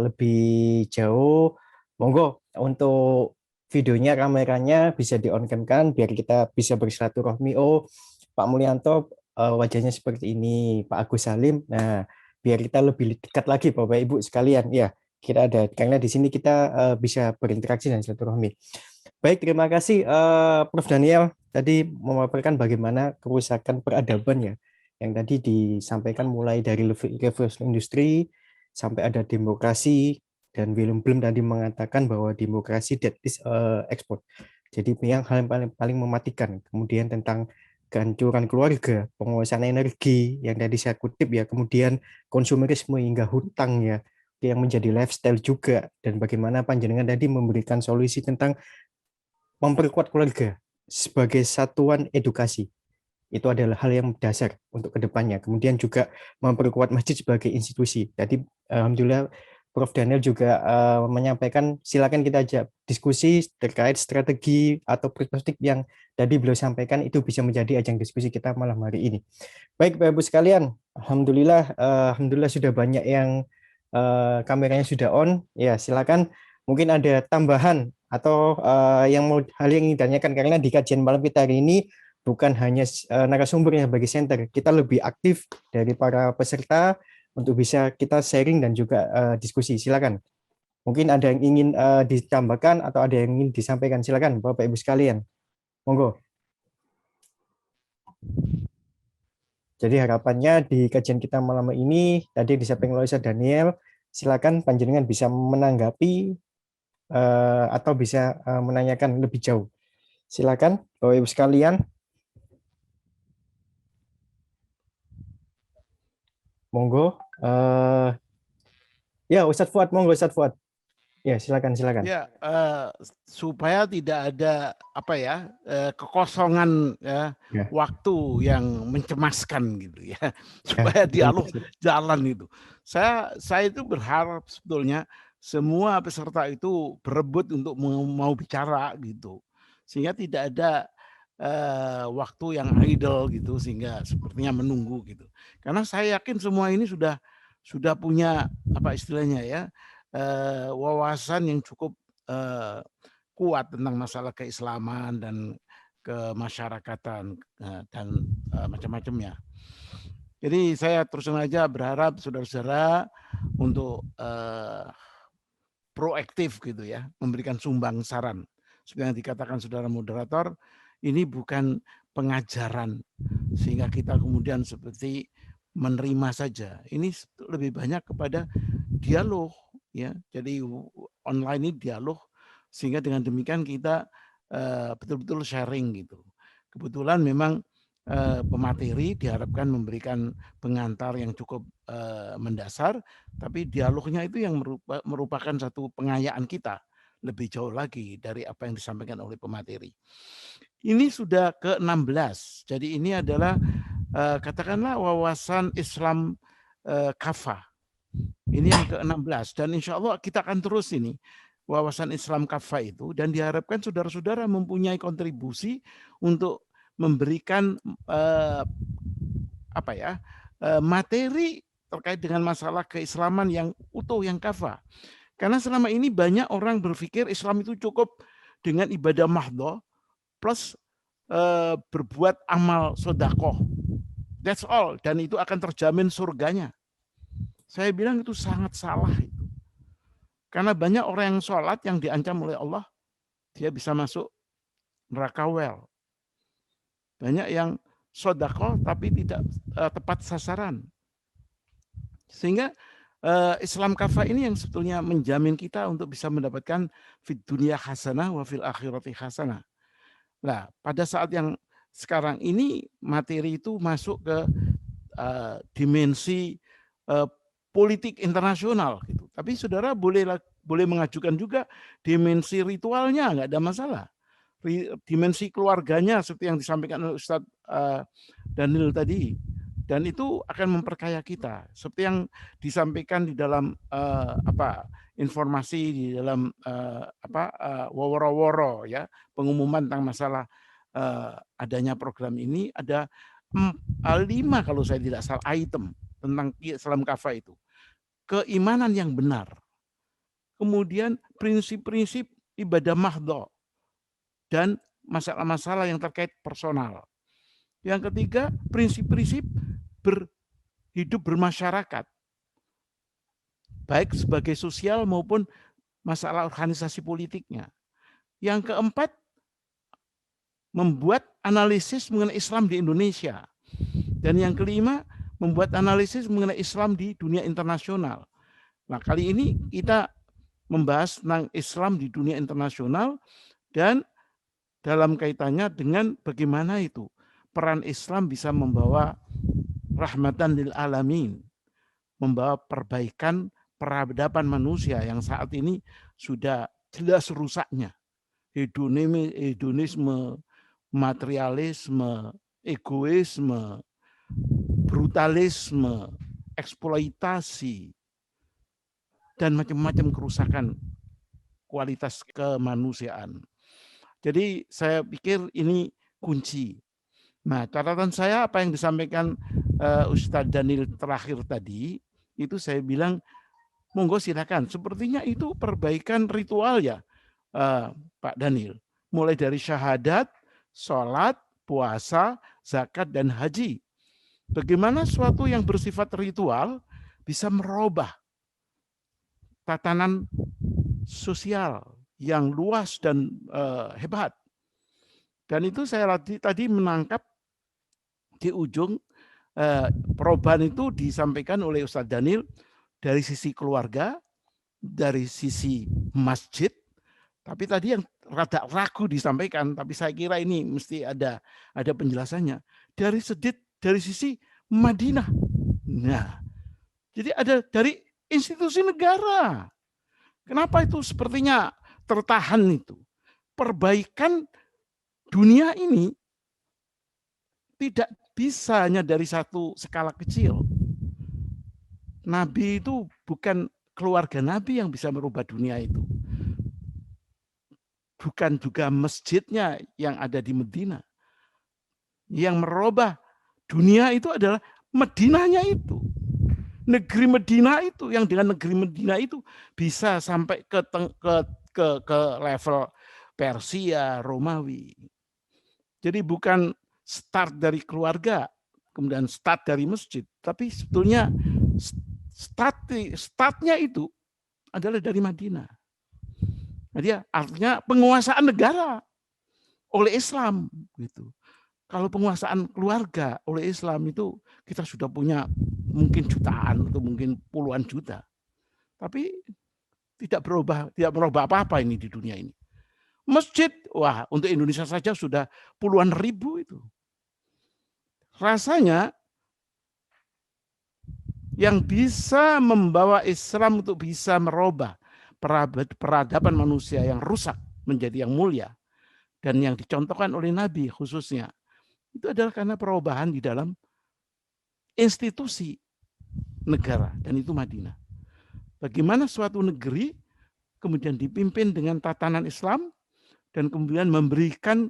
lebih jauh. Monggo untuk videonya, kameranya bisa di-on-kan biar kita bisa bersilaturahmi. Oh, Pak Mulyanto wajahnya seperti ini, Pak Agus Salim. Nah, biar kita lebih dekat lagi, Bapak-Ibu sekalian. Ya, kita ada karena di sini kita bisa berinteraksi dan silaturahmi. Baik, terima kasih Prof. Daniel tadi memaparkan bagaimana kerusakan peradaban ya, yang tadi disampaikan mulai dari revolusi industri sampai ada demokrasi, dan William Blum tadi mengatakan bahwa demokrasi that is export. Jadi yang hal yang paling mematikan. Kemudian tentang kehancuran keluarga, penguasaan energi yang tadi saya kutip ya, kemudian konsumerisme hingga hutang ya, yang menjadi lifestyle juga, dan bagaimana panjenengan tadi memberikan solusi tentang memperkuat keluarga sebagai satuan edukasi. Itu adalah hal yang dasar untuk kedepannya. Kemudian juga memperkuat masjid sebagai institusi. Jadi alhamdulillah Prof. Daniel juga menyampaikan silakan kita ajak diskusi terkait strategi atau perspektif yang tadi beliau sampaikan, itu bisa menjadi ajang diskusi kita malam hari ini. Baik Bapak Ibu sekalian, alhamdulillah sudah banyak yang kameranya sudah on. Ya, silakan mungkin ada tambahan atau yang mau hal yang ingin ditanyakan, karena di kajian malam kita hari ini bukan hanya narasumber yang sebagai center, kita lebih aktif dari para peserta untuk bisa kita sharing dan juga diskusi. Silakan. Mungkin ada yang ingin ditambahkan atau ada yang ingin disampaikan. Silakan Bapak Ibu sekalian. Monggo. Jadi harapannya di kajian kita malam ini tadi disampaikan oleh Ustaz Daniel, silakan panjenengan bisa menanggapi atau bisa menanyakan lebih jauh. Silakan Bapak Ibu sekalian. Monggo. Ya Ustadz Fuad, monggo Ustadz Fuad. Ya, silakan. Ya, supaya tidak ada kekosongan waktu yang mencemaskan gitu ya, supaya dialog jalan itu. Saya itu berharap sebetulnya semua peserta itu berebut untuk mau bicara gitu, sehingga tidak ada waktu yang idle gitu, sehingga sepertinya menunggu gitu. Karena saya yakin semua ini sudah punya istilahnya ya, wawasan yang cukup kuat tentang masalah keislaman dan kemasyarakatan dan macam-macamnya. Jadi saya terus saja berharap saudara-saudara untuk proaktif gitu ya, memberikan sumbang saran. Seperti yang dikatakan saudara moderator, ini bukan pengajaran sehingga kita kemudian seperti menerima saja. Ini lebih banyak kepada dialog ya. Jadi online ini dialog, sehingga dengan demikian kita betul-betul sharing gitu. Kebetulan memang pemateri diharapkan memberikan pengantar yang cukup mendasar, tapi dialognya itu yang merupakan satu pengayaan kita lebih jauh lagi dari apa yang disampaikan oleh pemateri. Ini sudah ke-16. Jadi ini adalah katakanlah wawasan Islam kafah. Ini yang ke-16 dan insya Allah kita akan terus ini wawasan Islam kafah itu, dan diharapkan saudara-saudara mempunyai kontribusi untuk memberikan materi terkait dengan masalah keislaman yang utuh, yang kafah. Karena selama ini banyak orang berpikir Islam itu cukup dengan ibadah mahdhah plus berbuat amal sedekah. That's all, dan itu akan terjamin surganya. Saya bilang itu sangat salah itu. Karena banyak orang yang sholat yang diancam oleh Allah, dia bisa masuk neraka well. Banyak yang sedekah tapi tidak tepat sasaran. Sehingga Islam kafah ini yang sebetulnya menjamin kita untuk bisa mendapatkan fid dunya hasanah wa fil akhirati hasanah. Nah, pada saat yang sekarang ini materi itu masuk ke dimensi politik internasional gitu. Tapi saudara boleh mengajukan juga dimensi ritualnya, nggak ada masalah. Dimensi keluarganya seperti yang disampaikan oleh Ustadz Daniel tadi. Dan itu akan memperkaya kita. Seperti yang disampaikan di dalam informasi di dalam woro-woro ya, pengumuman tentang masalah adanya program ini, ada 5 kalau saya tidak salah item tentang Islam kafah itu. Keimanan yang benar. Kemudian prinsip-prinsip ibadah mahdhah dan masalah-masalah yang terkait personal. Yang ketiga, prinsip-prinsip hidup bermasyarakat, baik sebagai sosial maupun masalah organisasi politiknya. Yang keempat, membuat analisis mengenai Islam di Indonesia. Dan yang kelima, membuat analisis mengenai Islam di dunia internasional. Nah, kali ini kita membahas tentang Islam di dunia internasional dan dalam kaitannya dengan bagaimana itu peran Islam bisa membawa rahmatan lil alamin, membawa perbaikan peradaban manusia yang saat ini sudah jelas rusaknya. Hedonisme, materialisme, egoisme, brutalisme, eksploitasi, dan macam-macam kerusakan kualitas kemanusiaan. Jadi saya pikir ini kunci. Nah, catatan saya apa yang disampaikan Ustadz Daniel terakhir tadi, itu saya bilang, monggo silakan. Sepertinya itu perbaikan ritual ya, Pak Daniel. Mulai dari syahadat, sholat, puasa, zakat, dan haji. Bagaimana suatu yang bersifat ritual bisa merubah tatanan sosial yang luas dan hebat. Dan itu saya tadi menangkap di ujung perubahan itu disampaikan oleh Ustadz Daniel dari sisi keluarga, dari sisi masjid, tapi tadi yang rada ragu disampaikan, tapi saya kira ini mesti ada penjelasannya. Dari sisi Madinah. Nah, jadi ada dari institusi negara. Kenapa itu sepertinya tertahan itu? Perbaikan dunia ini tidak bisa hanya dari satu skala kecil. Nabi itu bukan keluarga Nabi yang bisa merubah dunia itu. Bukan juga masjidnya yang ada di Medina. Yang merubah dunia itu adalah Madinahnya itu. Negeri Medina itu, yang dengan negeri Medina itu bisa sampai ke level Persia, Romawi. Jadi bukan start dari keluarga, kemudian start dari masjid, tapi sebetulnya startnya itu adalah dari Madinah. Jadi artinya penguasaan negara oleh Islam gitu. Kalau penguasaan keluarga oleh Islam itu kita sudah punya mungkin jutaan atau mungkin puluhan juta. Tapi tidak merubah apa-apa ini di dunia ini. Masjid, wah untuk Indonesia saja sudah puluhan ribu itu. Rasanya yang bisa membawa Islam untuk bisa merubah peradaban manusia yang rusak menjadi yang mulia dan yang dicontohkan oleh Nabi khususnya, itu adalah karena perubahan di dalam institusi negara, dan itu Madinah. Bagaimana suatu negeri kemudian dipimpin dengan tatanan Islam dan kemudian memberikan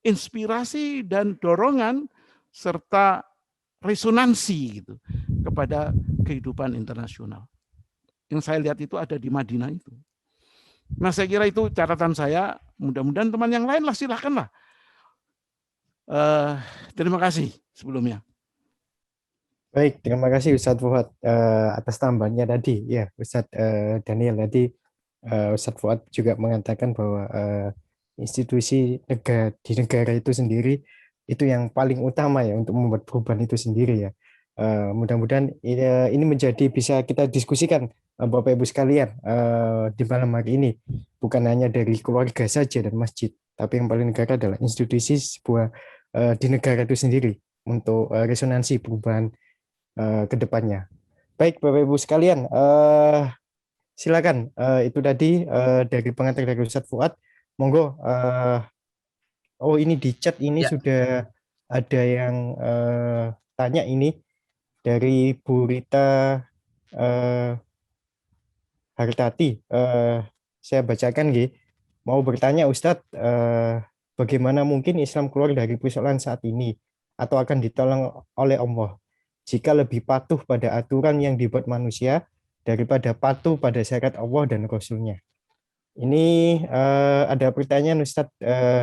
inspirasi dan dorongan serta resonansi gitu kepada kehidupan internasional. Yang saya lihat itu ada di Madinah itu. Nah, saya kira itu catatan saya. Mudah-mudahan teman yang lain lah, silakanlah. Terima kasih sebelumnya. Baik, terima kasih Ustadz Fuad atas tambahannya tadi. Ya, Ustadz Daniel tadi, Ustadz Fuad juga mengatakan bahwa institusi di negara itu sendiri itu yang paling utama ya untuk membuat perubahan itu sendiri ya. Mudah-mudahan ini menjadi bisa kita diskusikan Bapak Ibu sekalian di malam hari ini, bukan hanya dari keluarga saja dan masjid, tapi yang paling negara adalah institusi sebuah di negara itu sendiri untuk resonansi perubahan ke depannya. Baik, Bapak Ibu sekalian, silakan itu tadi dari pengantar dari Ustadz Fuad. Monggo. Oh, ini di chat ini sudah ada yang tanya ini dari Bu Rita Hartati. Saya bacakan, G. Mau bertanya Ustadz, bagaimana mungkin Islam keluar dari persoalan saat ini atau akan ditolong oleh Allah jika lebih patuh pada aturan yang dibuat manusia daripada patuh pada syariat Allah dan Rasul-Nya. Ini ada pertanyaan Ustadz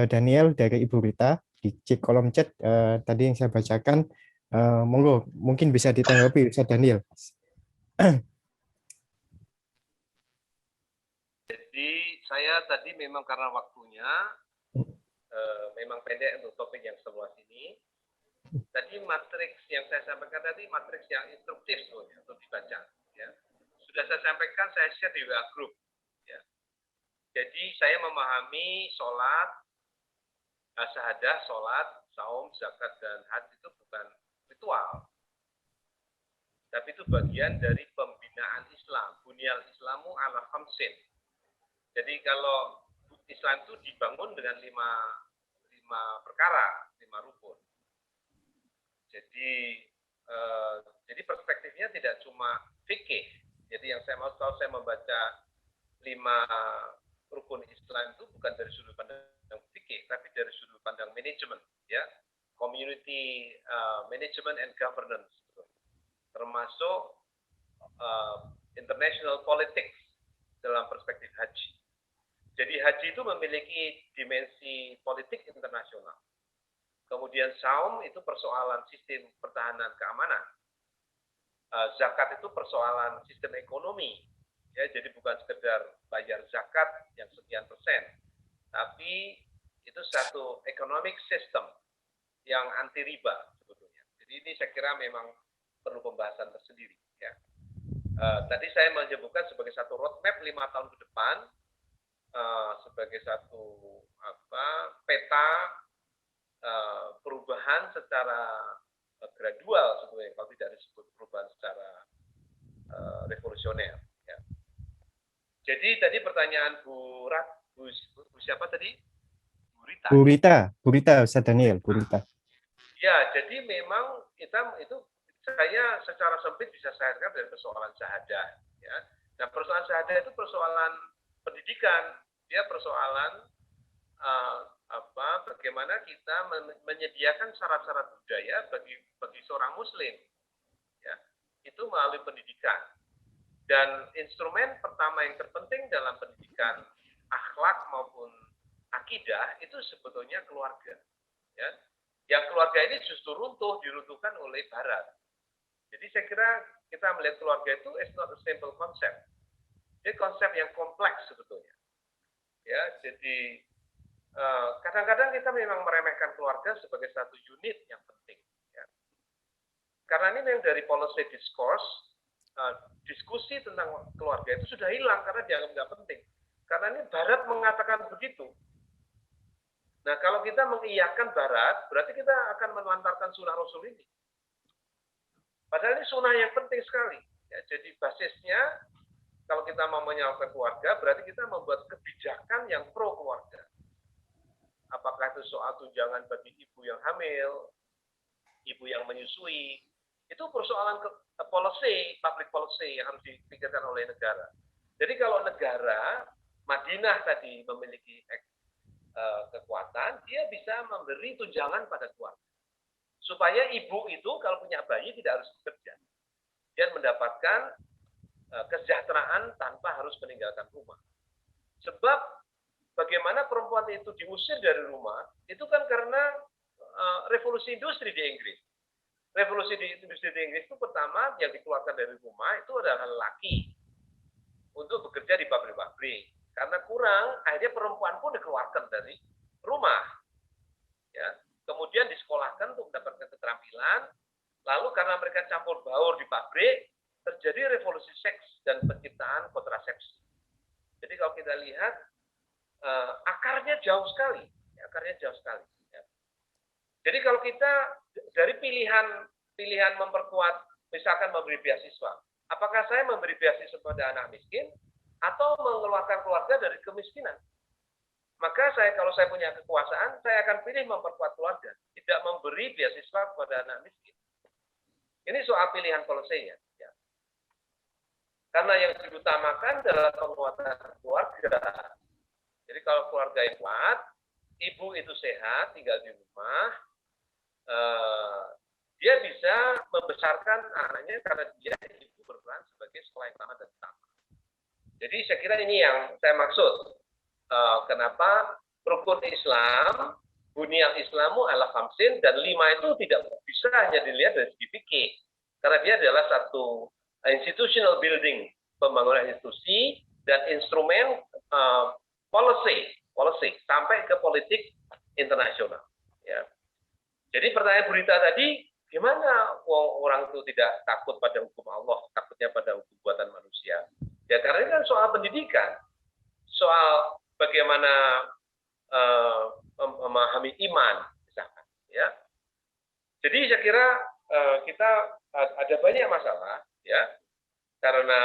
Daniel dari Ibu Rita di kolom chat tadi yang saya bacakan. Monggo, mungkin bisa ditanggapi Ustadz Daniel. Jadi saya tadi memang karena waktunya memang pendek untuk topik yang seluas ini. Tadi matriks yang saya sampaikan tadi matriks yang instruktif sebenarnya untuk dibaca. Ya. Sudah saya sampaikan, saya share di WA Group. Ya. Jadi saya memahami sholat, syahadah, sholat, saum, zakat, dan haji itu bukan ritual. Tapi itu bagian dari pembinaan Islam. Bunyal Islamu ala khamsin. Jadi kalau Islam itu dibangun dengan lima perkara, 5 rukun. Jadi jadi perspektifnya tidak cuma fikih. Jadi yang saya mau tahu, saya membaca 5 rukun Islam itu bukan dari sudut pandang fikih, tapi dari sudut pandang manajemen, ya, community management and governance, termasuk international politics dalam perspektif haji. Jadi haji itu memiliki dimensi politik internasional. Kemudian saum itu persoalan sistem pertahanan keamanan. Zakat itu persoalan sistem ekonomi. Ya, jadi bukan sekedar bayar zakat yang sekian persen, tapi itu satu economic system yang anti riba sebetulnya. Jadi ini saya kira memang perlu pembahasan tersendiri. Ya. Tadi saya menyebutkan sebagai satu roadmap 5 tahun ke depan, sebagai satu peta perubahan secara gradual sebetulnya, kalau tidak disebut perubahan secara revolusioner. Ya. Jadi tadi pertanyaan Bu siapa tadi? Bu Rita, Ustaz Daniel, Bu Rita. Ya, jadi memang itu saya secara sempit bisa saya katakan dari persoalan syahadah. Ya. Nah, persoalan syahadah itu persoalan pendidikan, dia persoalan bagaimana kita menyediakan syarat-syarat budaya bagi seorang muslim, ya, itu melalui pendidikan. Dan instrumen pertama yang terpenting dalam pendidikan akhlak maupun akidah itu sebetulnya keluarga, ya. Yang keluarga ini justru diruntuhkan oleh Barat. Jadi saya kira kita melihat keluarga itu is not a simple concept. Ini konsep yang kompleks sebetulnya. Ya, jadi kadang-kadang kita memang meremehkan keluarga sebagai satu unit yang penting. Ya. Karena ini memang dari policy discourse, diskusi tentang keluarga itu sudah hilang karena dianggap nggak penting. Karena ini Barat mengatakan begitu. Nah, kalau kita mengiyakan Barat, berarti kita akan menelantarkan sunnah Rasul ini. Padahal ini sunnah yang penting sekali. Ya, jadi basisnya, kalau kita mau menyelamatkan keluarga, berarti kita membuat kebijakan yang pro keluarga. Apakah itu soal tunjangan bagi ibu yang hamil, ibu yang menyusui, itu persoalan policy, public policy yang harus dipikirkan oleh negara. Jadi kalau negara, Madinah tadi memiliki kekuatan, dia bisa memberi tunjangan pada keluarga. Supaya ibu itu kalau punya bayi tidak harus bekerja. Dia mendapatkan kesejahteraan tanpa harus meninggalkan rumah. Sebab bagaimana perempuan itu diusir dari rumah, itu kan karena revolusi industri di Inggris. Revolusi industri di Inggris itu pertama yang dikeluarkan dari rumah itu adalah lelaki untuk bekerja di pabrik-pabrik. Karena kurang, akhirnya perempuan pun dikeluarkan dari rumah. Ya. Kemudian disekolahkan untuk mendapatkan keterampilan. Lalu karena mereka campur baur di pabrik, terjadi revolusi seks dan penciptaan kontrasepsi. Jadi kalau kita lihat, akarnya jauh sekali. Ya, akarnya jauh sekali. Ya. Jadi kalau kita dari pilihan memperkuat, misalkan memberi beasiswa, apakah saya memberi beasiswa pada anak miskin atau mengeluarkan keluarga dari kemiskinan? Maka kalau saya punya kekuasaan, saya akan pilih memperkuat keluarga, tidak memberi beasiswa kepada anak miskin. Ini soal pilihan polisinya. Ya. Karena yang diutamakan adalah penguatan keluarga. Jadi kalau keluarga yang kuat, ibu itu sehat, tinggal di rumah, dia bisa membesarkan anaknya karena dia ibu berperan sebagai sekolah yang pertama dan utama. Jadi saya kira ini yang saya maksud. Kenapa rukun Islam, bunyal Islamu ala khamsin, dan 5 itu tidak bisa hanya dilihat dari segi fikih. Karena dia adalah satu institutional building, pembangunan institusi, dan instrumen policy sampai ke politik internasional. Ya. Jadi pertanyaan Burita tadi, gimana orang itu tidak takut pada hukum Allah, takutnya pada hukum buatan manusia? Ya karena ini kan soal pendidikan, soal bagaimana memahami iman, misalkan. Ya. Jadi saya kira kita ada banyak masalah, ya, karena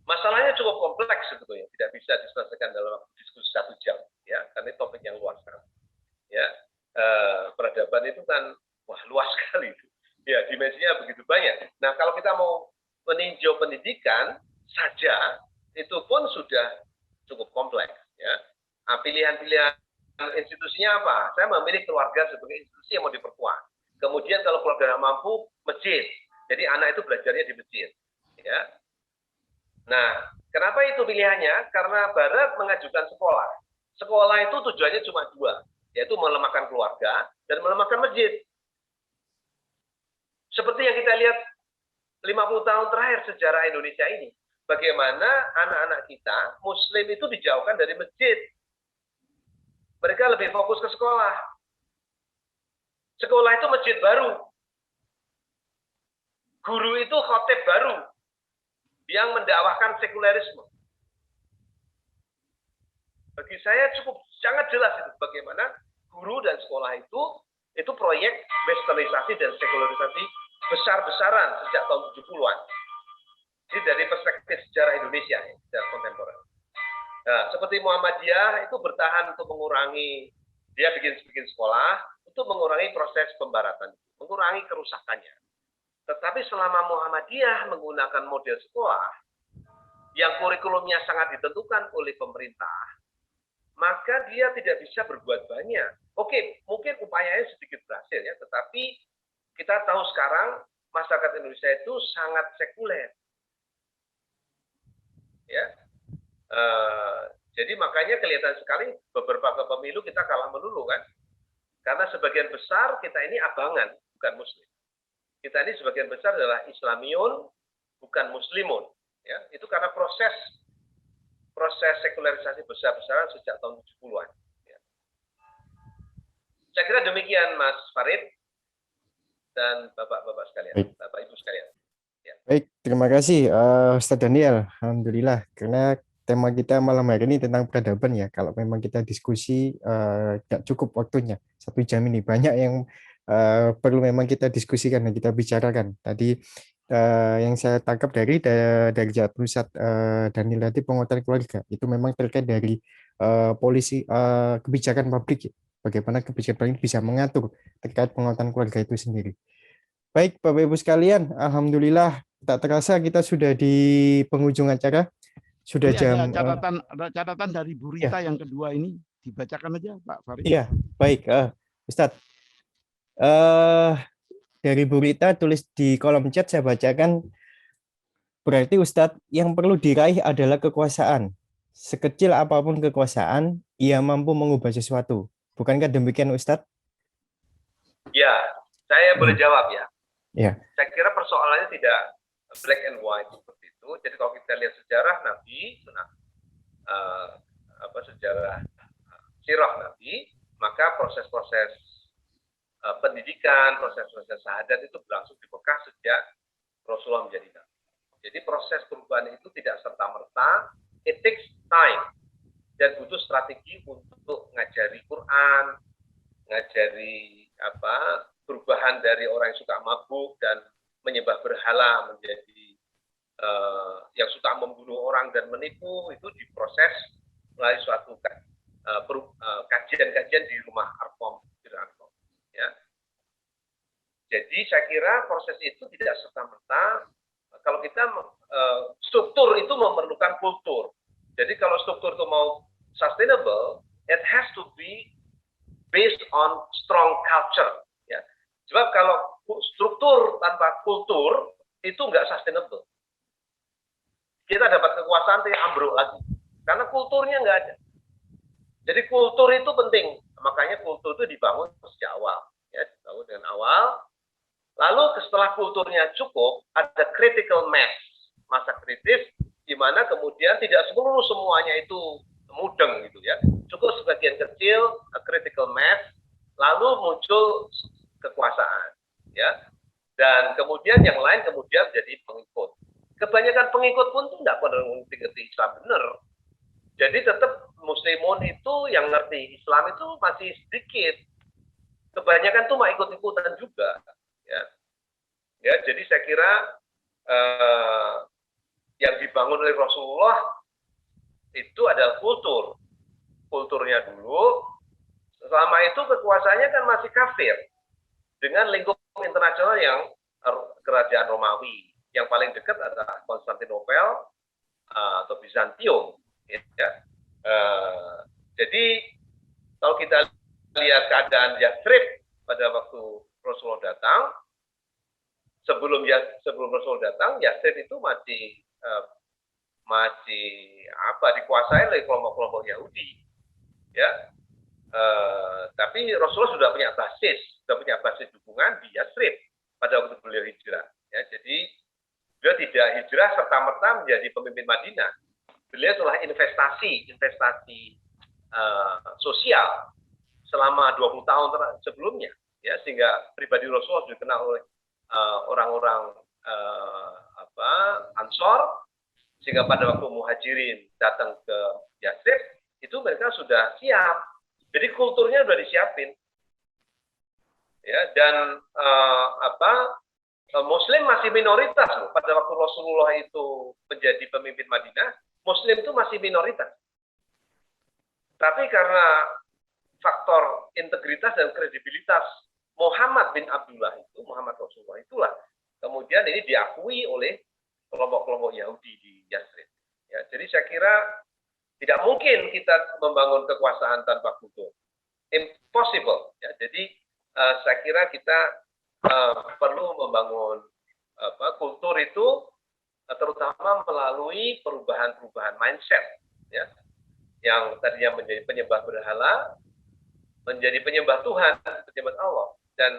masalahnya cukup kompleks sebetulnya, tidak bisa diselesaikan dalam diskusi 1 jam, ya, karena ini topik yang luas sekali. Ya, peradaban itu kan Wah, luas sekali itu. Ya, dimensinya begitu banyak. Nah, kalau kita mau meninjau pendidikan saja, itu pun sudah cukup kompleks. Ya. Nah, pilihan-pilihan institusinya apa? Saya memilih keluarga sebagai institusi yang mau diperkuat. Kemudian kalau keluarga tidak mampu, masjid. Jadi anak itu belajarnya di masjid. Ya. Nah, kenapa itu pilihannya? Karena Barat mengajukan sekolah. Sekolah itu tujuannya cuma dua, yaitu melemahkan keluarga dan melemahkan masjid. Seperti yang kita lihat 50 tahun terakhir sejarah Indonesia ini, bagaimana anak-anak kita Muslim itu dijauhkan dari masjid. Mereka lebih fokus ke sekolah. Sekolah itu masjid baru. Guru itu khotib baru yang mendakwahkan sekulerisme. Bagi saya cukup sangat jelas itu bagaimana guru dan sekolah itu proyek westernisasi dan sekularisasi besar-besaran sejak tahun 70-an. Ini dari perspektif sejarah Indonesia, sejarah kontemporer. Nah, seperti Muhammadiyah itu bertahan untuk mengurangi, dia bikin sekolah untuk mengurangi proses pembaratan, mengurangi kerusakannya. Tetapi selama Muhammadiyah menggunakan model sekolah yang kurikulumnya sangat ditentukan oleh pemerintah, maka dia tidak bisa berbuat banyak. Oke, mungkin upayanya sedikit berhasil ya, tetapi kita tahu sekarang masyarakat Indonesia itu sangat sekuler. Ya, jadi makanya kelihatan sekali beberapa pemilu kita kalah melulu kan, karena sebagian besar kita ini abangan, bukan Muslim. Kita ini sebagian besar adalah Islamiyun, bukan Muslimun. Ya, itu karena proses sekularisasi besar-besaran sejak tahun 70-an. Ya. Saya kira demikian Mas Farid dan Bapak-Bapak sekalian, Baik. Bapak Ibu sekalian. Ya. Baik, terima kasih Ustadz Daniel. Alhamdulillah, karena tema kita malam hari ini tentang peradaban ya. Kalau memang kita diskusi tidak cukup waktunya 1 jam ini, banyak yang perlu memang kita diskusikan dan kita bicarakan. Tadi yang saya tangkap dari Ustadz Daniel tadi, penguatan keluarga itu memang terkait dari polisi kebijakan publik ya. Bagaimana kebijakan publik bisa mengatur terkait penguatan keluarga itu sendiri. Baik, Bapak Ibu sekalian, alhamdulillah tak terasa kita sudah di penghujung acara. Sudah Ini jam ada catatan dari Bu ya. Rita yang kedua ini, dibacakan aja Pak Farid. Iya, baik, Ustadz. Dari Bu Rita tulis di kolom chat, saya bacakan. Berarti Ustadz, yang perlu diraih adalah kekuasaan. Sekecil apapun kekuasaan, ia mampu mengubah sesuatu. Bukankah demikian Ustadz? Ya, saya boleh jawab ya. Ya. Saya kira persoalannya tidak black and white seperti itu. Jadi kalau kita lihat sejarah Nabi, sejarah sirah Nabi, maka proses-proses pendidikan, proses-proses syahadat itu berlangsung di Mekah sejak Rasulullah menjadi Nabi. Jadi proses perubahan itu tidak serta-merta, it takes time dan butuh strategi untuk ngajari Quran, ngajari perubahan dari orang yang suka mabuk dan menyembah berhala menjadi yang suka membunuh orang dan menipu, itu diproses melalui suatu kajian-kajian di rumah Arkom. Ya. Jadi saya kira proses itu tidak serta-merta. Kalau kita struktur itu memerlukan kultur. Jadi kalau struktur itu mau sustainable, it has to be based on strong culture. Ya. Sebab kalau struktur tanpa kultur itu nggak sustainable. Kita dapat kekuasaan tapi ambruk lagi. Karena kulturnya nggak ada. Jadi kultur itu penting. Makanya kultur itu dibangun sejak awal. Ya, dibangun dengan awal. Lalu setelah kulturnya cukup, ada critical mass. Masa kritis, di mana kemudian tidak semuanya itu mudeng gitu ya. Cukup sebagian kecil, critical mass, lalu muncul kekuasaan. Ya. Dan kemudian yang lain kemudian jadi pengikut. Kebanyakan pengikut pun tidak pada ngerti Islam benar. Jadi tetap Muslimun itu yang ngerti Islam itu masih sedikit. Kebanyakan tuh mau ikut-ikutan juga. Ya, jadi saya kira yang dibangun oleh Rasulullah itu adalah kultur. Kulturnya dulu. Selama itu kekuasaannya kan masih kafir. dengan lingkup internasional yang kerajaan Romawi. Yang paling dekat adalah Konstantinopel atau Bizantium. Ya. Jadi kalau kita lihat keadaan Yathrib pada waktu Rasulullah datang, sebelum Rasulullah datang, Yathrib itu masih dikuasai oleh kelompok-kelompok Yahudi, ya. Tapi Rasulullah sudah punya basis dukungan di Yathrib pada waktu beliau hijrah. Ya, jadi beliau tidak hijrah serta-merta menjadi pemimpin Madinah. Beliau telah investasi sosial selama 20 tahun sebelumnya, ya, sehingga pribadi Rasulullah dikenal oleh orang-orang Ansor, sehingga pada waktu Muhajirin datang ke Yathrib itu mereka sudah siap. Jadi kulturnya sudah disiapin, ya. Dan Muslim masih minoritas loh. Pada waktu Rasulullah itu menjadi pemimpin Madinah, Muslim itu masih minoritas. Tapi karena faktor integritas dan kredibilitas Muhammad bin Abdullah itu, Muhammad Rasulullah itulah, kemudian ini diakui oleh kelompok-kelompok Yahudi di Yathrib. Ya, jadi saya kira tidak mungkin kita membangun kekuasaan tanpa kultur. Impossible. Ya, jadi saya kira kita perlu membangun kultur itu terutama melalui perubahan-perubahan mindset, ya, yang tadinya menjadi penyembah berhala menjadi penyembah Tuhan, penyembah Allah, dan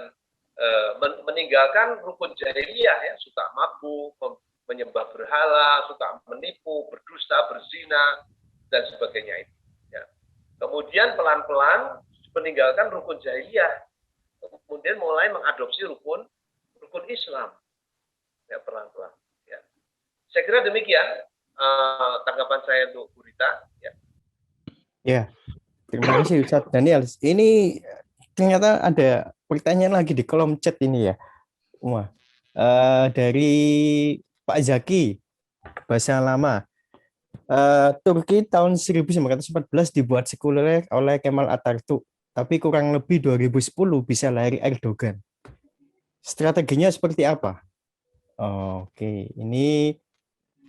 meninggalkan rukun jahiliyah, ya, suka mabuk, menyembah berhala, suka menipu, berdusta, berzina, dan sebagainya itu. Ya. Kemudian pelan-pelan meninggalkan rukun jahiliyah, kemudian mulai mengadopsi rukun Islam, ya, pelan-pelan. Ya. Saya kira demikian tanggapan saya untuk Bu Rita. Ya. Ya, terima kasih Ustadz Daniel. Ini ternyata ada pertanyaan lagi di kolom chat ini ya. Wah, dari Pak Zaki, bahasa lama. Turki tahun 1914 dibuat sekuler oleh Kemal Atatürk, tapi kurang lebih 2010 bisa lahir Erdogan. Strateginya seperti apa? Oke, ini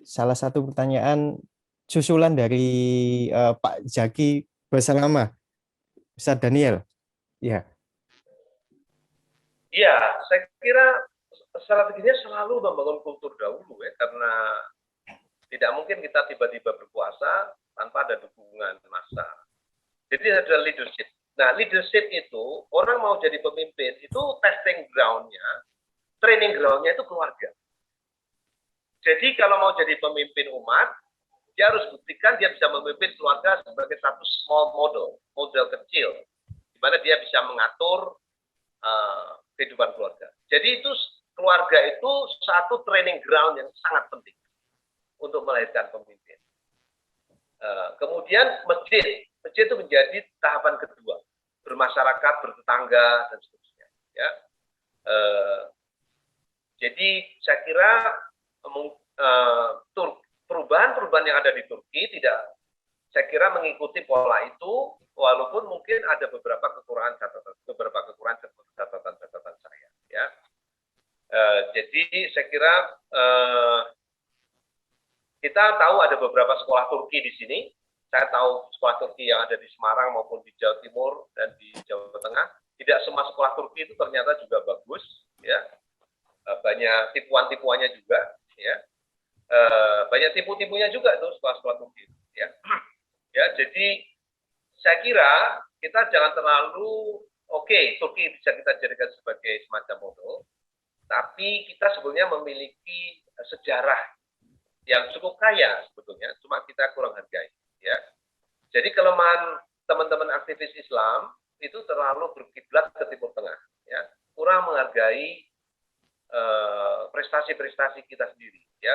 salah satu pertanyaan susulan dari Pak Zaki bahasa lama, Ustadz Daniel. Ya. Iya, saya kira strateginya selalu membangun kultur dahulu, ya, karena tidak mungkin kita tiba-tiba berkuasa tanpa ada dukungan massa. Jadi ada leadership. Nah, leadership itu, orang mau jadi pemimpin, itu testing ground-nya, training ground-nya itu keluarga. Jadi kalau mau jadi pemimpin umat, dia harus buktikan dia bisa memimpin keluarga sebagai satu small model kecil, di mana dia bisa mengatur kehidupan keluarga. Jadi itu keluarga itu satu training ground yang sangat penting untuk melahirkan pemimpin. Kemudian masjid itu menjadi tahapan kedua, bermasyarakat, bertetangga, dan seterusnya. Ya. Jadi saya kira perubahan-perubahan yang ada di Turki tidak, saya kira mengikuti pola itu, walaupun mungkin ada beberapa kekurangan catatan saya. Ya. Jadi saya kira kita tahu ada beberapa sekolah Turki di sini. Saya tahu sekolah Turki yang ada di Semarang maupun di Jawa Timur dan di Jawa Tengah. Tidak semua sekolah Turki itu ternyata juga bagus, ya. Banyak tipuan-tipuannya juga, ya. Banyak tipu-tipunya juga itu sekolah-sekolah Turki, ya. Ya, jadi saya kira kita jangan terlalu Turki bisa kita jadikan sebagai semacam model, tapi kita sebetulnya memiliki sejarah yang cukup kaya sebetulnya, cuma kita kurang hargai, ya. Jadi kelemahan teman-teman aktivis Islam itu terlalu berkiblat ke Timur Tengah, ya, kurang menghargai prestasi-prestasi kita sendiri, ya.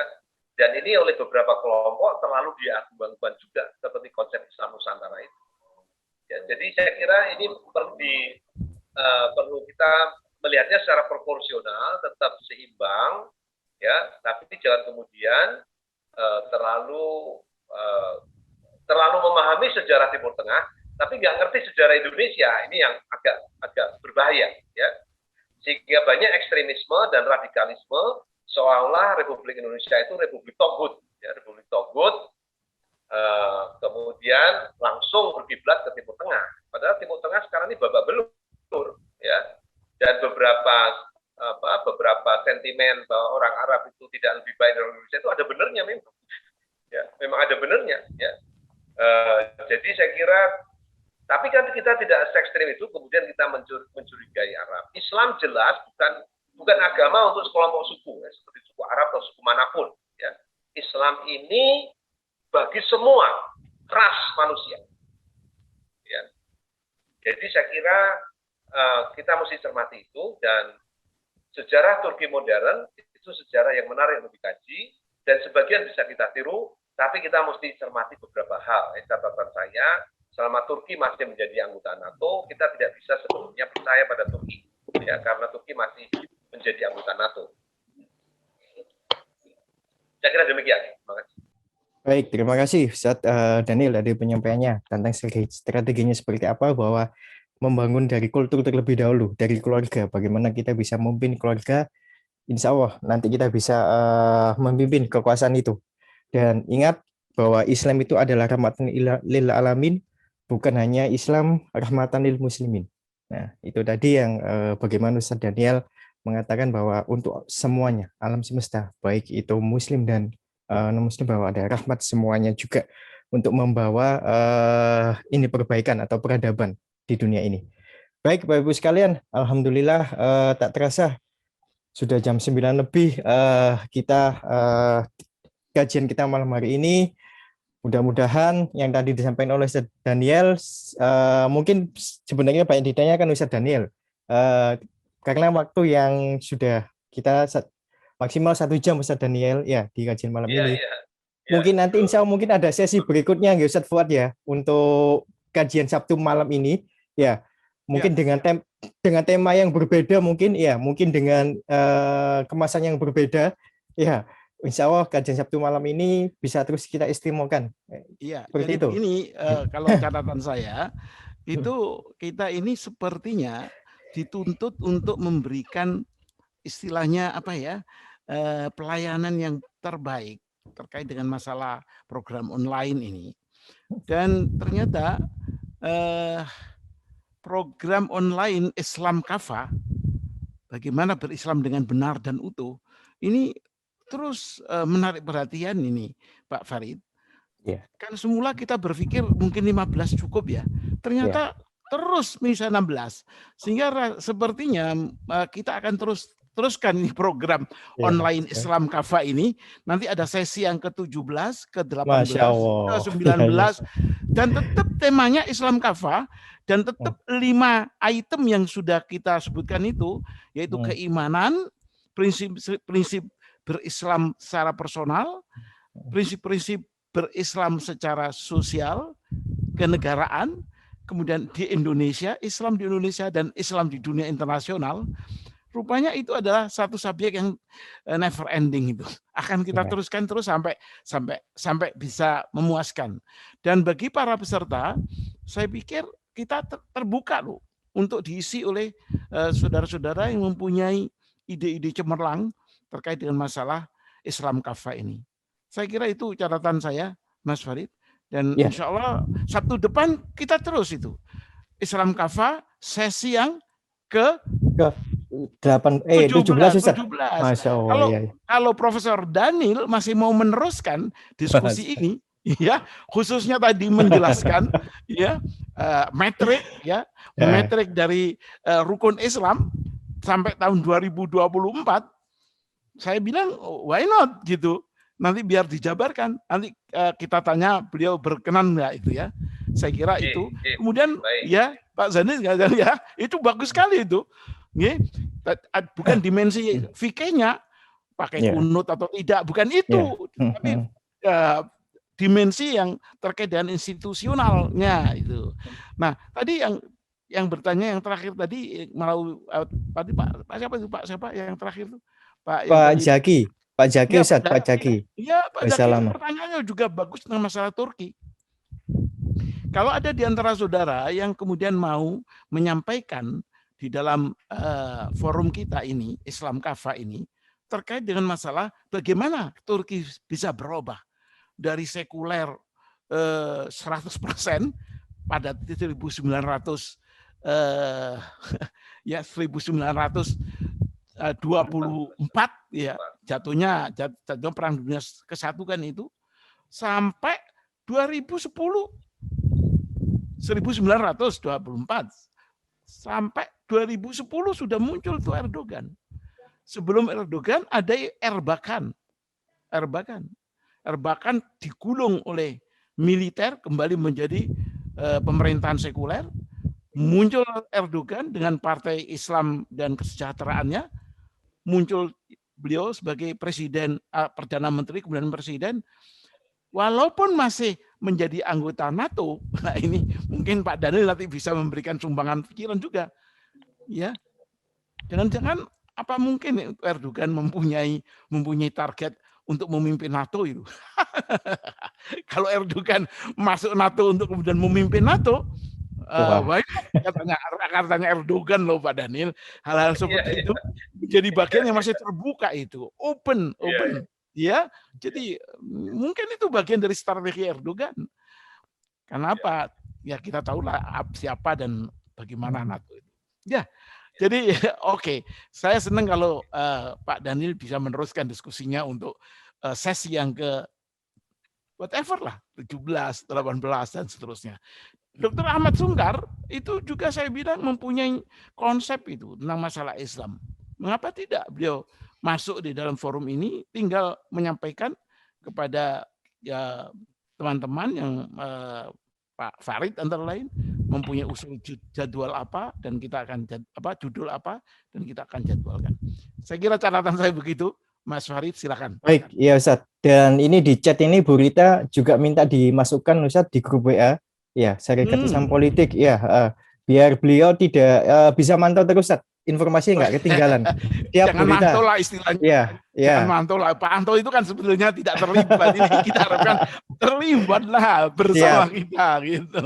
Dan ini oleh beberapa kelompok terlalu diagung-agungkan juga, seperti konsep Islam Nusantara itu. Ya, jadi saya kira ini perlu kita melihatnya secara proporsional, tetap seimbang, ya, tapi jangan kemudian terlalu memahami sejarah Timur Tengah, tapi nggak ngerti sejarah Indonesia. Ini yang agak berbahaya, ya. Sehingga banyak ekstremisme dan radikalisme seolah Republik Indonesia itu Republik Togut, ya, Republik Togut, kemudian langsung berkiblat ke Timur Tengah. Padahal Timur Tengah sekarang ini babak belur, ya, dan beberapa sentimen bahwa orang Arab itu tidak lebih baik dari Indonesia itu ada benernya memang, ya, memang ada benernya, ya. Jadi saya kira, tapi kan kita tidak se-ekstrim itu kemudian kita mencurigai Arab. Islam jelas bukan agama untuk sekelompok suku, ya, seperti suku Arab atau suku manapun, ya. Islam ini bagi semua ras manusia, ya. Jadi saya kira kita mesti cermati itu, dan sejarah Turki modern itu sejarah yang menarik untuk dikaji dan sebagian bisa kita tiru, tapi kita mesti cermati beberapa hal. Catatan saya, selama Turki masih menjadi anggota NATO, kita tidak bisa sepenuhnya percaya pada Turki, ya, karena Turki masih menjadi anggota NATO. Saya kira demikian. Terima kasih. Baik, terima kasih Ustaz Daniel dari penyampaiannya tentang strateginya seperti apa, bahwa membangun dari kultur terlebih dahulu, dari keluarga, bagaimana kita bisa memimpin keluarga, insya Allah nanti kita bisa memimpin kekuasaan itu. Dan ingat bahwa Islam itu adalah rahmatan lil alamin, bukan hanya Islam rahmatan lil muslimin. Nah, itu tadi yang bagaimana Ustaz Daniel mengatakan bahwa untuk semuanya, alam semesta, baik itu muslim dan non-muslim, bahwa ada rahmat semuanya juga untuk membawa ini perbaikan atau peradaban di dunia ini. Baik Bapak Ibu sekalian, alhamdulillah tak terasa sudah jam 9 lebih kita kajian kita malam hari ini. Mudah-mudahan yang tadi disampaikan oleh Ustaz Daniel, mungkin sebenarnya banyak ditanyakan Ustaz Daniel, karena waktu yang sudah kita maksimal 1 jam Ustaz Daniel ya di kajian malam ini. Mungkin nanti insya Allah mungkin ada sesi berikutnya ya Ustaz Fuad ya, untuk kajian Sabtu malam ini ya, mungkin dengan tema yang berbeda, mungkin ya, mungkin dengan kemasan yang berbeda ya. Insya Allah kajian Sabtu malam ini bisa terus kita istimewakan. Iya, seperti jadi itu. begini, kalau catatan saya itu kita ini sepertinya dituntut untuk memberikan istilahnya apa ya, pelayanan yang terbaik terkait dengan masalah program online ini. Dan ternyata program online Islam Kafa, bagaimana berislam dengan benar dan utuh, ini terus menarik perhatian ini Pak Farid. Yeah. Kan semula kita berpikir mungkin 15 cukup ya, ternyata terus bisa 16. Sehingga sepertinya kita akan teruskan ini program online Islam Kafa ini. Nanti ada sesi yang ke-17, ke-18, ke-19, dan tetap temanya Islam Kafa, dan tetap 5 item yang sudah kita sebutkan itu, yaitu keimanan, prinsip-prinsip berislam secara personal, prinsip-prinsip berislam secara sosial, kenegaraan, kemudian di Indonesia, Islam di Indonesia, dan Islam di dunia internasional. Rupanya itu adalah satu subjek yang never ending itu. Akan kita teruskan terus sampai bisa memuaskan. Dan bagi para peserta, saya pikir kita terbuka loh untuk diisi oleh saudara-saudara yang mempunyai ide-ide cemerlang terkait dengan masalah Islam Kafa ini. Saya kira itu catatan saya, Mas Farid. Dan insya Allah Sabtu depan kita terus itu. Islam Kafa sesi yang ke-17. Masya Allah. Kalau Profesor Daniel masih mau meneruskan diskusi ini, ya, khususnya tadi menjelaskan ya metrik dari rukun Islam sampai tahun 2024, saya bilang why not gitu. Nanti biar dijabarkan. Nanti kita tanya beliau berkenan nggak itu ya. Saya kira itu. Kemudian ya Pak Zanis ya itu bagus sekali itu. Bukan dimensi fikihnya pakai kunut atau tidak, bukan itu. Tapi dimensi yang terkait dengan institusionalnya itu. Nah tadi yang bertanya yang terakhir tadi mau tadi Pak siapa itu Pak siapa yang terakhir itu Pak Jaki. Pak Jaki, ya, Ustaz, Pak Jaki. Iya, Pak Jaki, pertanyaannya juga bagus tentang masalah Turki. Kalau ada di antara saudara yang kemudian mau menyampaikan di dalam forum kita ini, Islam Kafa ini, terkait dengan masalah bagaimana Turki bisa berubah dari sekuler 100% pada 1900 ya 1924 ya jatuhnya Perang Dunia ke-1 kan itu, sampai 1924 sampai 2010 sudah muncul tuh Erdogan. Sebelum Erdogan ada Erbakan. Erbakan digulung oleh militer kembali menjadi pemerintahan sekuler. Muncul Erdogan dengan Partai Islam dan Kesejahteraannya. Muncul beliau sebagai presiden, perdana menteri, kemudian presiden. Walaupun masih menjadi anggota NATO, nah ini mungkin Pak Daniel nanti bisa memberikan sumbangan pikiran juga, ya. Jangan-jangan apa mungkin Erdogan mempunyai target untuk memimpin NATO itu? Kalau Erdogan masuk NATO untuk kemudian memimpin NATO, baik katanya Erdogan loh Pak Daniel, hal-hal seperti itu menjadi bagian yang masih terbuka itu, open. Ya, jadi mungkin itu bagian dari strategi Erdogan. Kenapa? Ya kita tahulah siapa dan bagaimana NATO itu. Ya, jadi oke. Saya senang kalau Pak Daniel bisa meneruskan diskusinya untuk sesi yang ke whatever lah, 17, 18 dan seterusnya. Dr. Ahmad Sungkar itu juga saya bilang mempunyai konsep itu tentang masalah Islam. Mengapa tidak beliau masuk di dalam forum ini, tinggal menyampaikan kepada ya teman-teman yang Pak Farid antara lain mempunyai usul jadwal apa dan kita akan judul apa dan kita akan jadwalkan. Saya kira catatan saya begitu, Mas Farid silakan. Baik, ya Ustadz. Dan ini di chat ini Bu Rita juga minta dimasukkan Ustadz di grup WA, ya Syarikat Islam Politik, ya biar beliau tidak bisa mantau terus Ustadz. Informasi nggak ketinggalan. Jangan mantul lah istilahnya. Ya. Jangan mantul lah. Pak Anto itu kan sebetulnya tidak terlibat. Ini kita harapkan terlibat lah bersama kita gitu.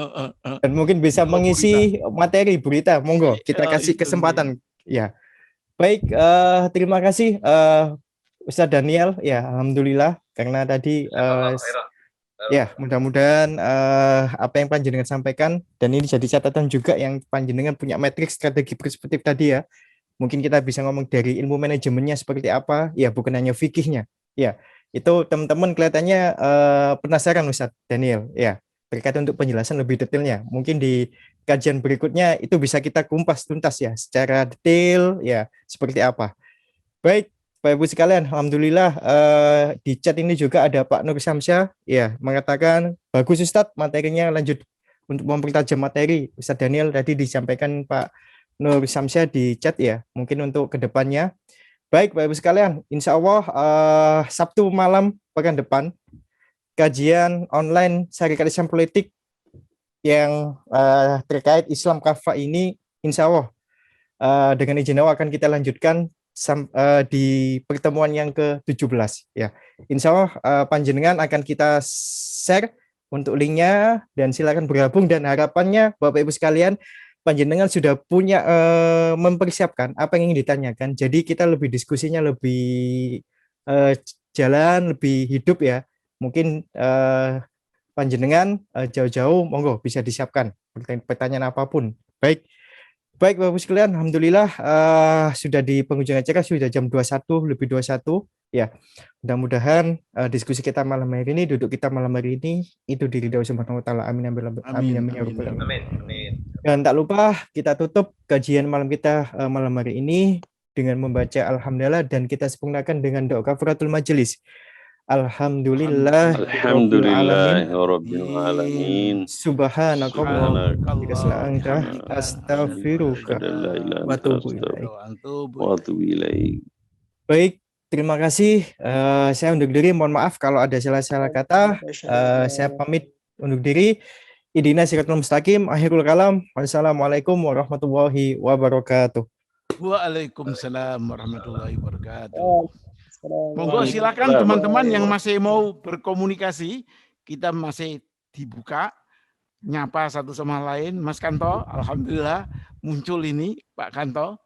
Dan mungkin bisa mengisi materi berita. Monggo kita kasih kesempatan. Ya. Baik, terima kasih Ustadz Daniel. Ya, alhamdulillah karena tadi ya mudah-mudahan apa yang panjenengan sampaikan dan ini jadi catatan juga yang panjenengan punya matriks strategi perspektif tadi ya. Mungkin kita bisa ngomong dari ilmu manajemennya seperti apa, ya bukan hanya fikihnya. Ya, itu teman-teman kelihatannya penasaran Ustadz Daniel ya, terkait untuk penjelasan lebih detailnya. Mungkin di kajian berikutnya itu bisa kita kumpas tuntas ya secara detail ya seperti apa. Baik, Bapak Ibu sekalian, alhamdulillah di chat ini juga ada Pak Nur Syamsyah ya mengatakan bagus Ustadz materinya, lanjut untuk mempertajam materi. Ustadz Daniel tadi disampaikan Pak Nur Syamsyah di chat ya, mungkin untuk kedepannya. Baik Bapak Ibu sekalian, insya Allah Sabtu malam pekan depan kajian online Syarikat Islam Politik yang terkait Islam Kafa ini insya Allah dengan izin Allah akan kita lanjutkan di pertemuan yang ke-17 ya. Insya Allah panjenengan akan kita share untuk linknya dan silakan bergabung, dan harapannya Bapak Ibu sekalian panjenengan sudah punya mempersiapkan apa yang ingin ditanyakan, jadi kita lebih diskusinya lebih jalan, lebih hidup ya. Mungkin panjenengan jauh-jauh monggo bisa disiapkan pertanyaan apapun. Baik Bapak Ibu sekalian, alhamdulillah sudah di penghujung acara, sudah jam 21:21 ya. Mudah-mudahan diskusi kita malam hari ini, duduk kita malam hari ini itu diridhoi Subhanahu wa taala. Amin amin ya rabbal alamin. Dan tak lupa kita tutup kajian malam kita malam hari ini dengan membaca alhamdulillah dan kita sempurnakan dengan doa kafaratul majelis. Alhamdulillah rabbil alamin. Subhanakallah astaghfiruka wa atubu ilaik. Baik, terima kasih. Saya undur diri, mohon maaf kalau ada salah-salah kata. Saya pamit undur diri. Ihdinas siratal mustaqim. Akhirul kalam. Wassalamualaikum warahmatullahi wabarakatuh. Waalaikumsalam warahmatullahi wabarakatuh. Monggo silakan teman-teman yang masih mau berkomunikasi, kita masih dibuka nyapa satu sama lain. Mas Kanto, alhamdulillah muncul ini Pak Kanto.